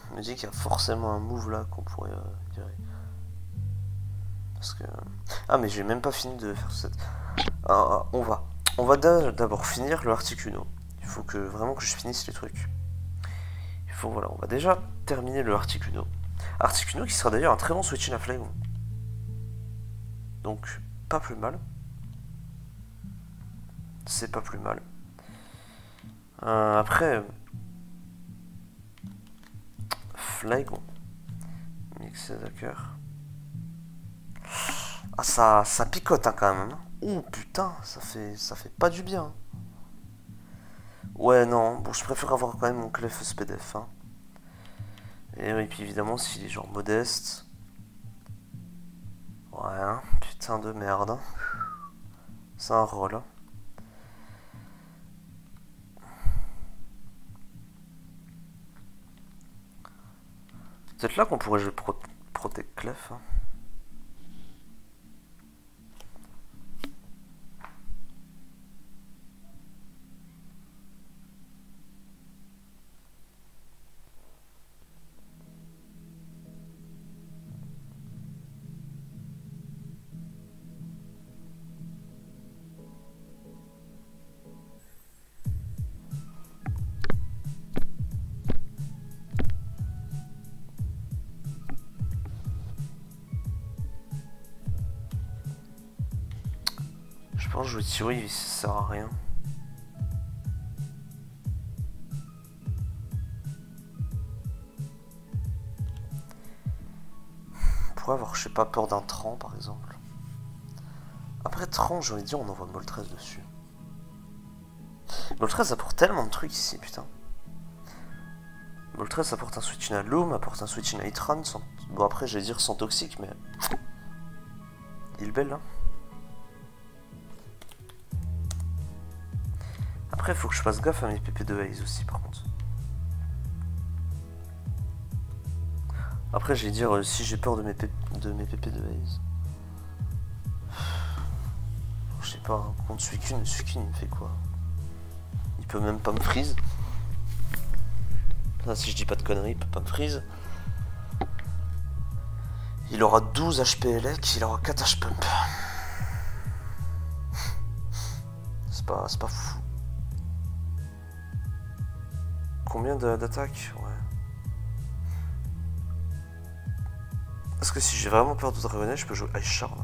Speaker 2: Je me dis qu'il y a forcément un move là qu'on pourrait virer. Parce que... Ah mais j'ai même pas fini de faire cette... on va d'abord finir le Articuno. Il faut que vraiment que je finisse les trucs. Il faut, voilà, on va déjà terminer le Articuno. Articuno qui sera d'ailleurs un très bon switch in à Flagon. Donc, pas plus mal. C'est pas plus mal. Après... Flagon. Excès de cœur. Ah, ça picote hein, quand même. Hein. Oh putain, ça fait pas du bien. Ouais, non, bon, je préfère avoir quand même mon clef SPDF. Hein. Et oui, puis évidemment, s'il est genre modeste. Ouais, hein, putain de merde. C'est un rôle. Peut-être là qu'on pourrait jouer Protect Clef. Hein. Je pense jouer Thierry, ça sert à rien. On pourrait avoir, je sais pas, peur d'un Tran par exemple. Après Tran, j'aurais dit on envoie Moltres dessus. Moltres apporte tellement de trucs ici, putain. Moltres apporte un switch in à Loom, apporte un switch in à Itran. Sans... Bon après j'allais dire sans toxique, mais... Il est belle là. Après il faut que je fasse gaffe à mes PP de haze aussi par contre. Après j'allais dire si j'ai peur de mes PP de haze. Je sais pas, contre Suicune il me fait quoi? Il peut même pas me freeze. Enfin, si je dis pas de conneries, il peut pas me freeze. Il aura 12 HP Elec, il aura 4 H pump. C'est pas fou. Combien d'attaques? Ouais. Parce que si j'ai vraiment peur de Dragonnet, je peux jouer Ice Shard.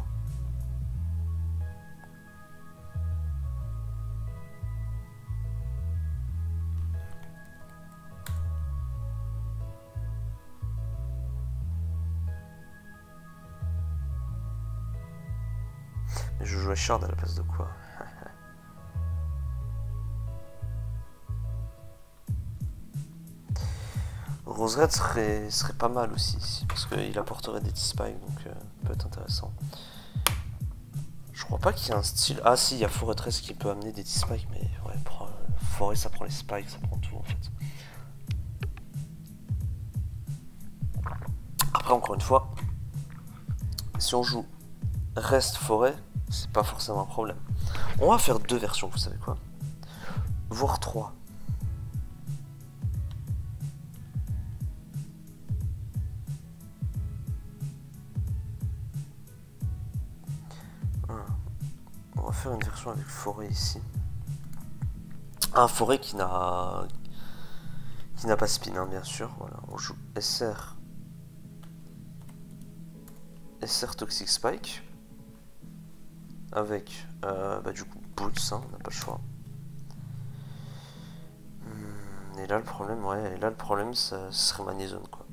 Speaker 2: Mais je joue Ice Shard à la place de quoi? Roserette serait pas mal aussi ici, parce qu'il apporterait des T-Spikes, donc ça peut être intéressant. Je crois pas qu'il y ait un style... Ah si, il y a Forêt 13 qui peut amener des T-Spikes, mais ouais, Forêt ça prend les spikes, ça prend tout en fait. Après encore une fois, si on joue Reste Forêt, c'est pas forcément un problème. On va faire 2 versions, vous savez quoi? Voire 3. On va faire une version avec Forêt ici. Un Forêt qui n'a pas spin, hein, bien sûr. Voilà, on joue SR Toxic Spike avec du coup Boots, hein, on n'a pas le choix. Et là le problème, ce serait Magnézone quoi.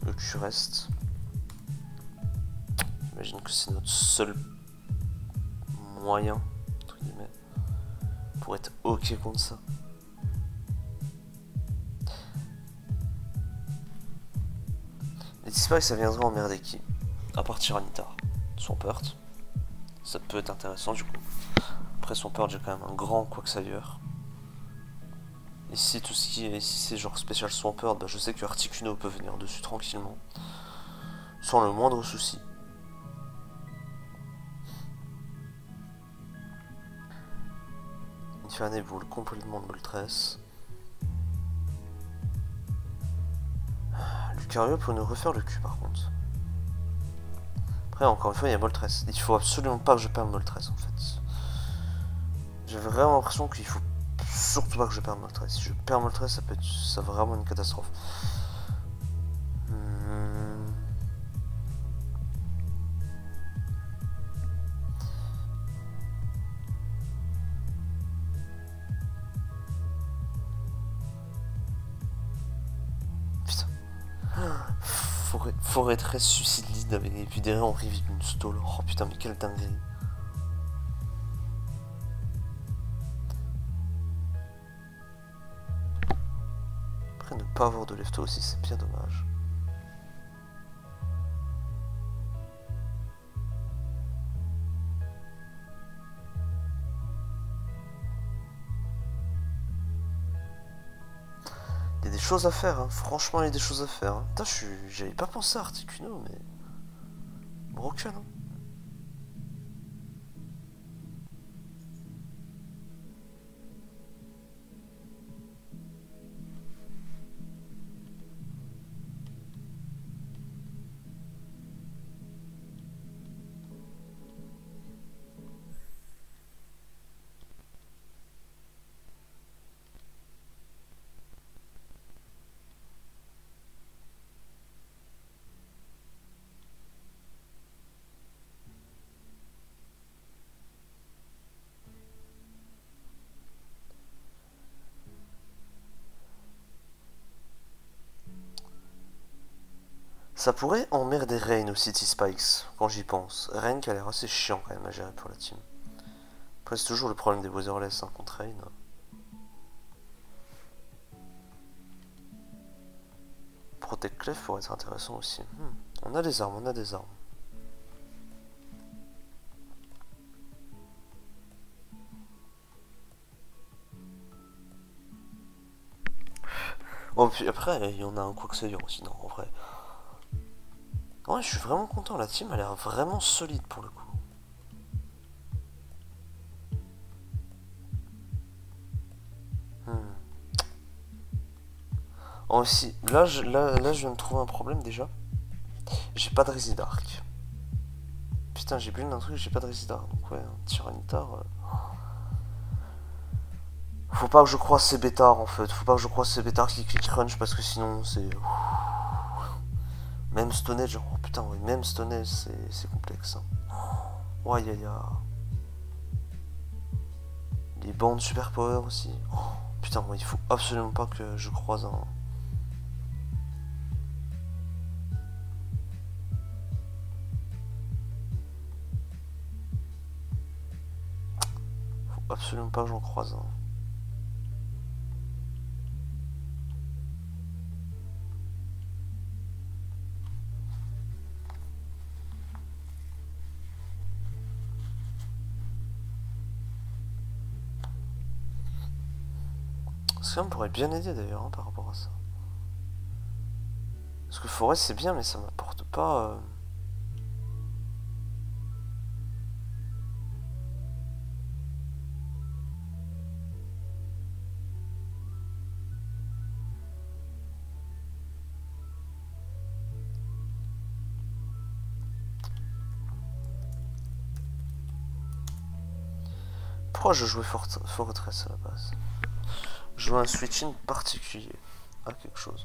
Speaker 2: Le cul reste. J'imagine que c'est notre seul moyen entre guillemets pour être ok contre ça. Les T-Spikes ça viendrait emmerder qui? À partir à Nitar. Swampert. Ça peut être intéressant du coup. Après Swampert j'ai quand même un grand Quagsire. Ici tout ce qui est. Ici c'est genre spécial Swampert, bah, je sais que Articuno peut venir dessus tranquillement. Sans le moindre souci. Infernape boule complètement de Moltres. Lucario peut nous refaire le cul par contre. Après encore une fois il y a Moltres. Il faut absolument pas que je perde Moltres en fait. J'ai vraiment l'impression qu'il faut surtout pas que je perde Moltres. Si je perds Moltres ça peut être vraiment une catastrophe. forêt très suicide lead avec et puis derrière on revive une stall. Oh putain, mais quelle dinguerie. Après, ne pas avoir de lefto aussi, c'est bien dommage. Il y a des choses à faire, hein. Franchement, il y a des choses à faire. Hein. Putain, j'avais pas pensé à Articuno, mais. Broken, hein. Ça pourrait emmerder Rain au City Spikes, quand j'y pense. Rain qui a l'air assez chiant quand même à gérer pour la team. Après, c'est toujours le problème des Weatherless hein, contre Rain. Protect Clef pourrait être intéressant aussi. On a des armes, on a des armes. Oh, puis après, il y en a un Quagsire aussi, non, en vrai. Ouais, je suis vraiment content, la team a l'air vraiment solide pour le coup. Oh, aussi, là, je viens de trouver un problème déjà. J'ai pas de Résidark. Putain, j'ai build un truc, j'ai pas de Résidark. Donc ouais, un Tyranitar... Faut pas que je croise ces bêtards en fait. Faut pas que je croise ces bêtards qui crunch parce que sinon c'est... Même Stone Age, oh putain, ouais, même Stone Age, c'est complexe. Hein. Ouais, les bandes super power aussi. Oh, putain, ouais, il faut absolument pas que je croise un... Faut absolument pas que j'en croise un. Ça me pourrait bien aider d'ailleurs hein, par rapport à ça. Parce que forêt c'est bien mais ça m'apporte pas... Pourquoi je jouais Fortress à la base? Je jouais un switch-in particulier à quelque chose.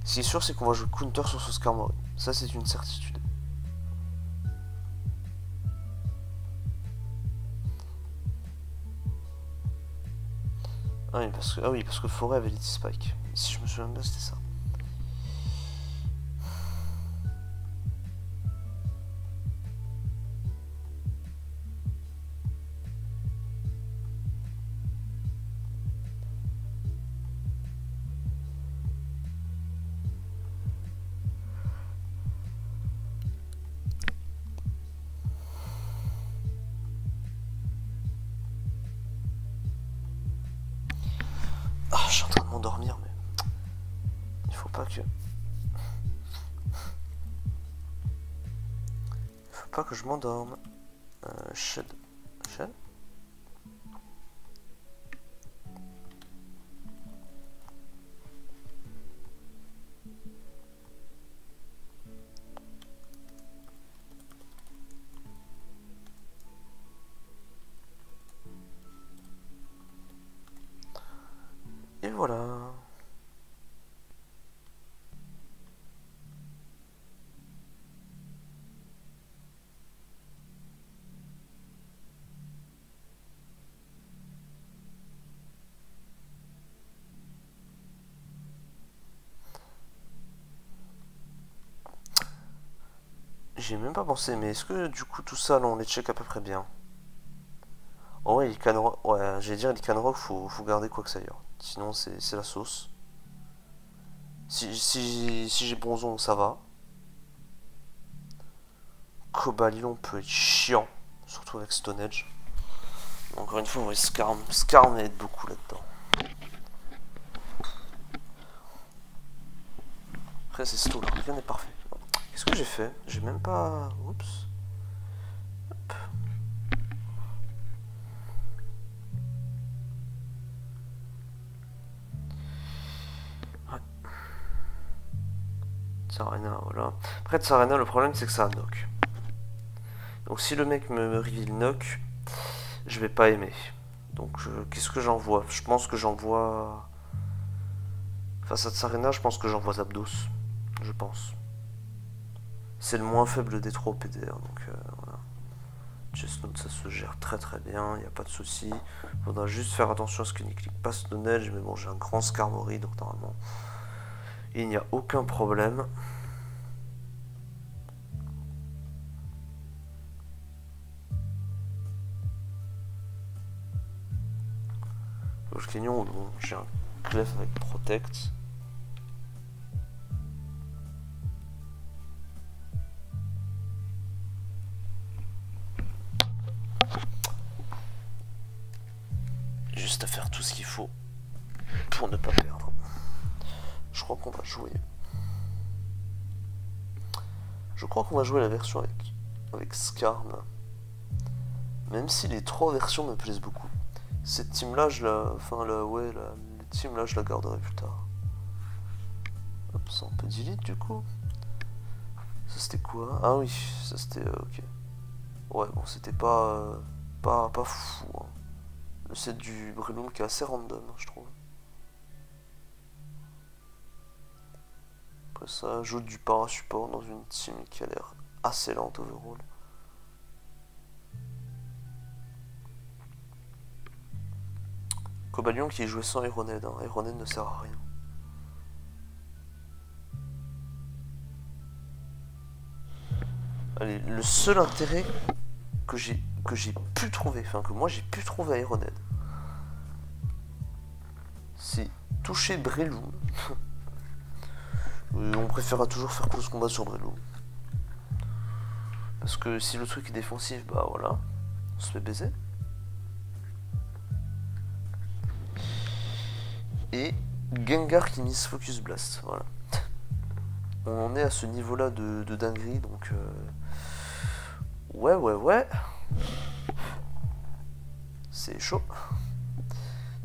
Speaker 2: Ce qui est sûr c'est qu'on va jouer counter sur ce Skarmory. Ça c'est une certitude. Ah oui, parce que Forêt avait Litty Spike. Si je me souviens bien, c'était ça. Ah, je suis en train de m'endormir, mais... Il faut pas que... Il faut pas que je m'endorme. Shed. Shed? Et voilà. J'ai même pas pensé, mais est-ce que du coup tout ça, là, on les check à peu près bien? Oh ouais, ouais, j'allais dire, les Rock, faut garder quoi que ça aille. Sinon, c'est la sauce. Si j'ai Bronzong, ça va. Cobalion peut être chiant, surtout avec Stone Edge. Encore une fois, ouais, Skarm aide beaucoup là-dedans. Après, c'est Stow, rien n'est parfait. Qu'est-ce que j'ai fait? J'ai même pas... Oups. Hop. Ouais. Tsarena, voilà. Après, Tsarena, le problème, c'est que ça a knock. Donc si le mec me reveal knock, je vais pas aimer. Donc qu'est-ce que j'envoie? Je pense que j'envoie... Face à Tsarena, je pense que j'envoie Zapdos. Je pense. C'est le moins faible des trois PDR, donc voilà. Chestnut, ça se gère très très bien, il n'y a pas de souci. Faudra juste faire attention à ce qu'il ne clique pas Stone Edge, mais bon, j'ai un grand Skarmory, donc normalement, il n'y a aucun problème. Canyon, bon, j'ai un Clef avec Protect. Juste à faire tout ce qu'il faut pour ne pas perdre. Je crois qu'on va jouer. Je crois qu'on va jouer la version avec Skarm. Même si les trois versions me plaisent beaucoup. Cette team là, les teams là, je la garderai plus tard. Hop, ça on peut delete du coup. Ça c'était quoi? Ah oui, ça c'était ok. Ouais, bon, c'était pas fou. Hein. Le set du Breloom qui est assez random, je trouve. Après ça, ajoute du parasupport dans une team qui a l'air assez lente overall. Cobalion qui est joué sans Aeroned, hein. Aeroned ne sert à rien. Allez, le seul intérêt que j'ai pu trouver, enfin que moi j'ai pu trouver à Aeroned, c'est toucher Breloom. On préférera toujours faire close combat sur Breloom. Parce que si le truc est défensif, bah voilà, on se fait baiser. Et Gengar qui mise Focus Blast, voilà. On en est à ce niveau-là de dinguerie, donc... Ouais. C'est chaud.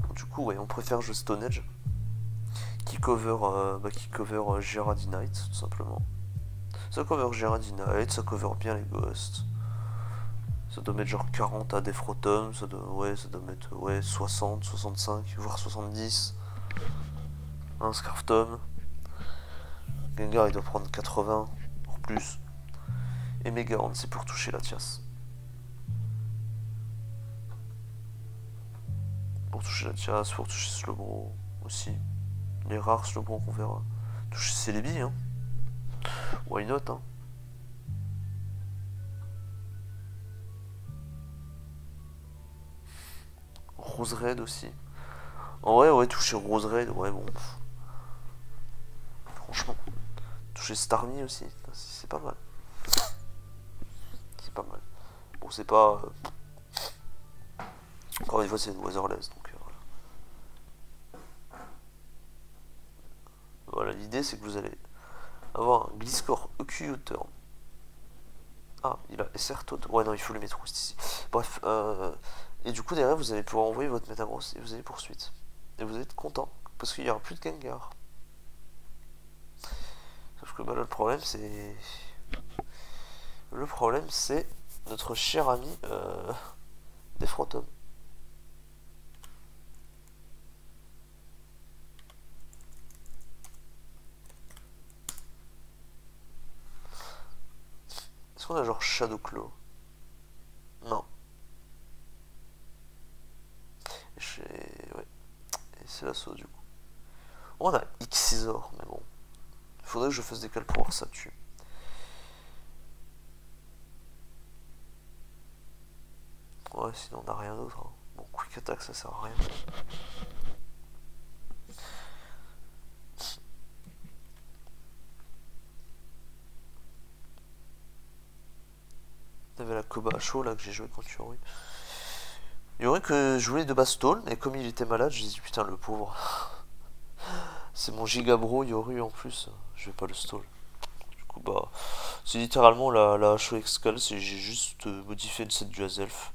Speaker 2: Donc, du coup, ouais, on préfère jouer Stone Edge. Qui cover Giradinite, tout simplement. Ça cover Giradinite, ça cover bien les Ghosts. Ça doit mettre genre 40 à Defrotum, ça doit mettre 60, 65, voire 70. Un Scarftom. Gengar il doit prendre 80, voire plus. Et Megaron c'est pour toucher la Tias. Pour toucher la Tias, pour toucher Slowbro aussi. Les rares Slowbro qu'on verra. Toucher Celebi, hein. Why not, hein. Rose Red aussi. En vrai, ouais, toucher Rose Red, ouais, bon. Franchement. Toucher Starmie aussi, c'est pas mal. C'est pas mal. Bon, c'est pas... Encore une fois, c'est une Weatherless, donc voilà. Voilà, l'idée, c'est que vous allez avoir un Gliscor EQ U-turn. Ah, il a SR Toad. Ouais, non, il faut le mettre ici. Bref, et du coup, derrière, vous allez pouvoir envoyer votre Metagross et vous allez poursuite. Et vous allez être content, parce qu'il n'y aura plus de Gengar. Sauf que bah, là, le problème, c'est... notre cher ami Defrotum. Est-ce qu'on a genre Shadow Claw? Non. Ouais. Et c'est l'assaut du coup. On a Xizor, mais bon. Il faudrait que je fasse des calculs pour voir ça dessus. Ouais, sinon on n'a rien d'autre. Hein. Bon, quick attack ça sert à rien. Il y avait la Koba à chaud là que j'ai joué contre Yori. Yori que je voulais de base stall, mais comme il était malade, j'ai dit putain le pauvre. C'est mon gigabro Yori en plus, je vais pas le stall. Du coup bah c'est littéralement la Show Excal, j'ai juste modifié le set du Azelf.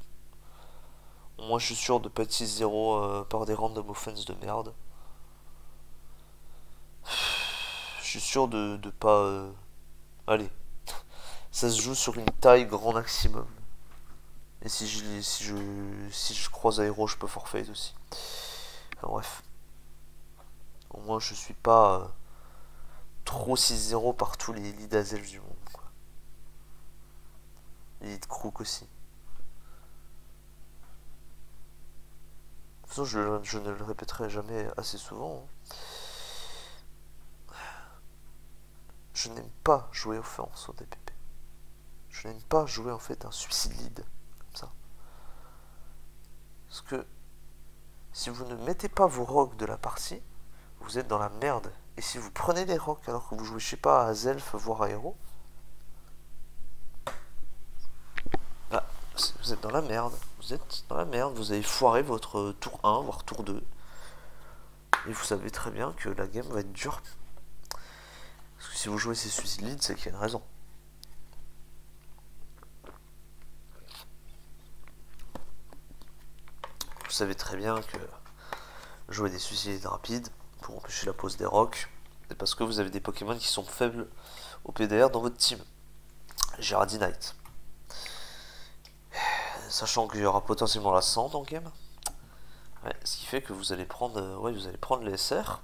Speaker 2: Moi je suis sûr de pas être 6-0 par des random offense de merde. Je suis sûr de pas... Allez, ça se joue sur une taille grand maximum. Et si je croise aéro, je peux forfait aussi. Enfin, bref. Au moins je suis pas trop 6-0 par tous les leads Azelf du monde. Quoi. Les leads Crook aussi. De toute façon, je ne le répéterai jamais assez souvent. Je n'aime pas jouer offense au DPP. Je n'aime pas jouer en fait un suicide lead. Comme ça. Parce que si vous ne mettez pas vos rocs de la partie, vous êtes dans la merde. Et si vous prenez les rocs alors que vous jouez, je sais pas, à Zelf, voire à Hero, bah, vous êtes dans la merde. Vous êtes dans la merde. Vous avez foiré votre tour 1, voire tour 2. Et vous savez très bien que la game va être dure. Parce que si vous jouez ces suicides leads, c'est qu'il y a une raison. Vous savez très bien que jouer des suicides rapides pour empêcher la pose des rocs, c'est parce que vous avez des Pokémon qui sont faibles au PDR dans votre team. Giardinite. Sachant qu'il y aura potentiellement la Sand en game. Ouais, ce qui fait que vous allez prendre, vous allez prendre les SR.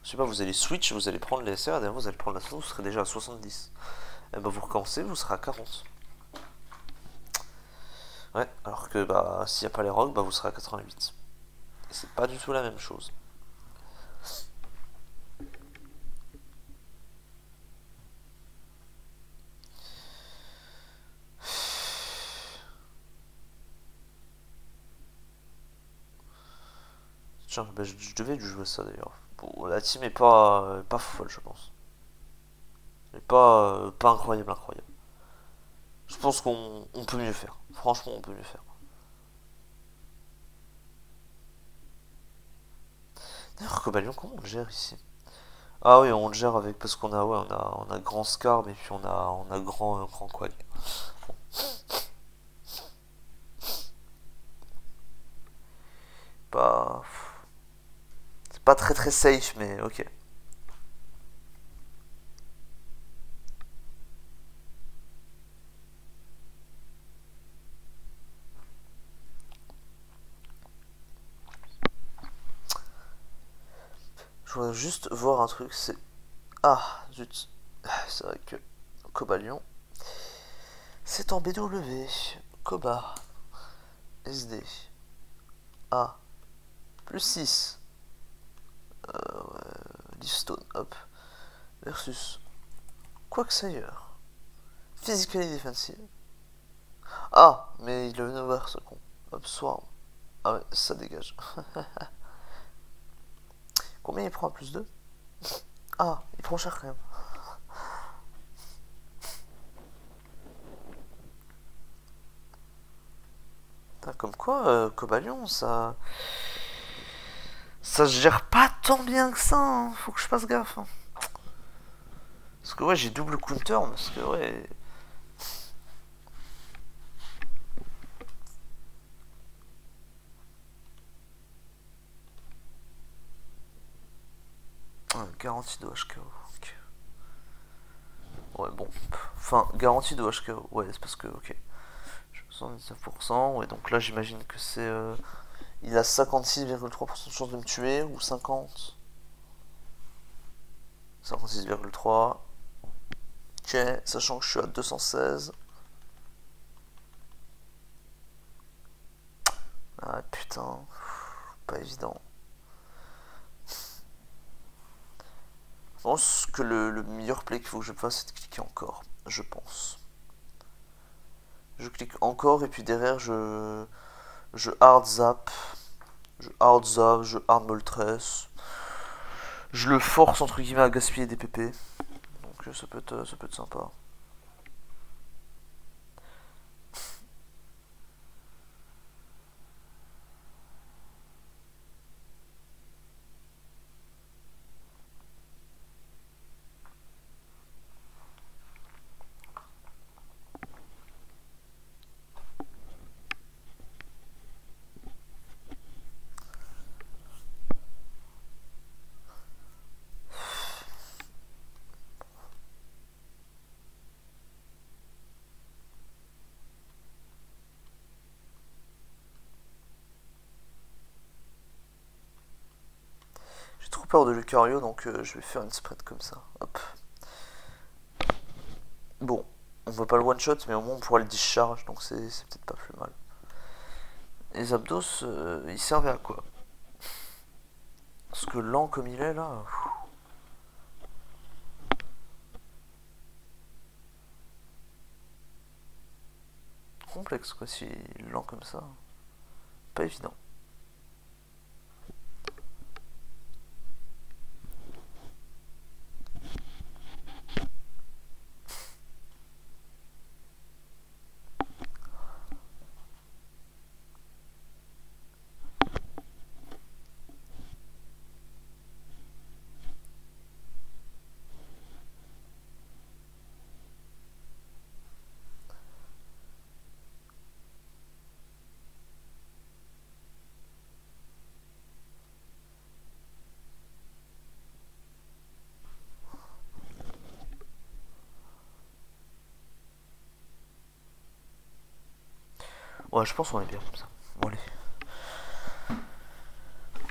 Speaker 2: Je sais pas, vous allez switch, vous allez prendre les SR, et derrière vous allez prendre la Sand, vous serez déjà à 70. Et bah vous recommencez, vous serez à 40. Ouais, alors que bah s'il n'y a pas les rocs, bah vous serez à 88. Et c'est pas du tout la même chose. Tiens, bah, je devais lui jouer ça d'ailleurs. Bon, la team est pas folle, je pense. Elle est pas incroyable, incroyable. Je pense qu'on peut mieux faire. Franchement, on peut mieux faire. D'ailleurs, Cobalion, comment on le gère ici? Ah oui, on le gère avec parce qu'on a, on a grand Scar, et puis on a grand Quag. Pas, c'est pas très très safe, mais ok. Je voudrais juste voir un truc, c'est... Ah, zut. C'est vrai que Cobalion, c'est en BW. Coba. SD. A. Plus 6. Leafstone, hop. Versus Quagsire. Physically defensive. Ah, mais il a over ce con. Hop, Swarm. Ah ouais, ça dégage. Combien il prend à plus 2? Ah, il prend cher quand même. Comme quoi, Cobalion, ça se gère pas tant bien que ça. Hein. Faut que je fasse gaffe. Hein. Parce que ouais, j'ai double counter, parce que ouais. Garantie de HKO. Okay. Ouais, bon. Enfin, garantie de HKO. Ouais, c'est parce que, ok. 79%. Ouais, donc là, j'imagine que c'est. Il a 56,3% de chance de me tuer, ou 50. 56,3. Ok, sachant que je suis à 216. Ah putain, pas évident. Je pense que le meilleur play qu'il faut que je fasse, c'est de cliquer encore, je pense. Je clique encore et puis derrière je hard zap, je hard moltress, je le force entre guillemets à gaspiller des PP, donc ça peut être sympa. J'ai trop peur de Lucario, donc je vais faire une spread comme ça. Hop. Bon, on peut pas le one shot, mais au moins on pourra le discharge, donc c'est peut-être pas plus mal. Les abdos, ils servaient à quoi? Parce que lent comme il est là. Complexe quoi, si lent comme ça. Pas évident. Ouais, je pense qu'on est bien comme ça. Bon, allez.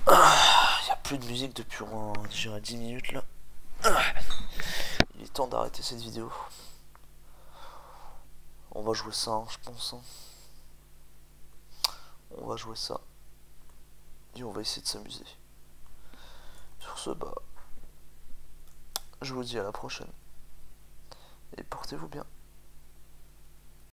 Speaker 2: Il n'y a plus de musique depuis au moins, je dirais, 10 minutes là. Il est temps d'arrêter cette vidéo. On va jouer ça, hein, je pense. Hein. On va jouer ça. Et on va essayer de s'amuser. Sur ce, bah, je vous dis à la prochaine. Et portez-vous bien.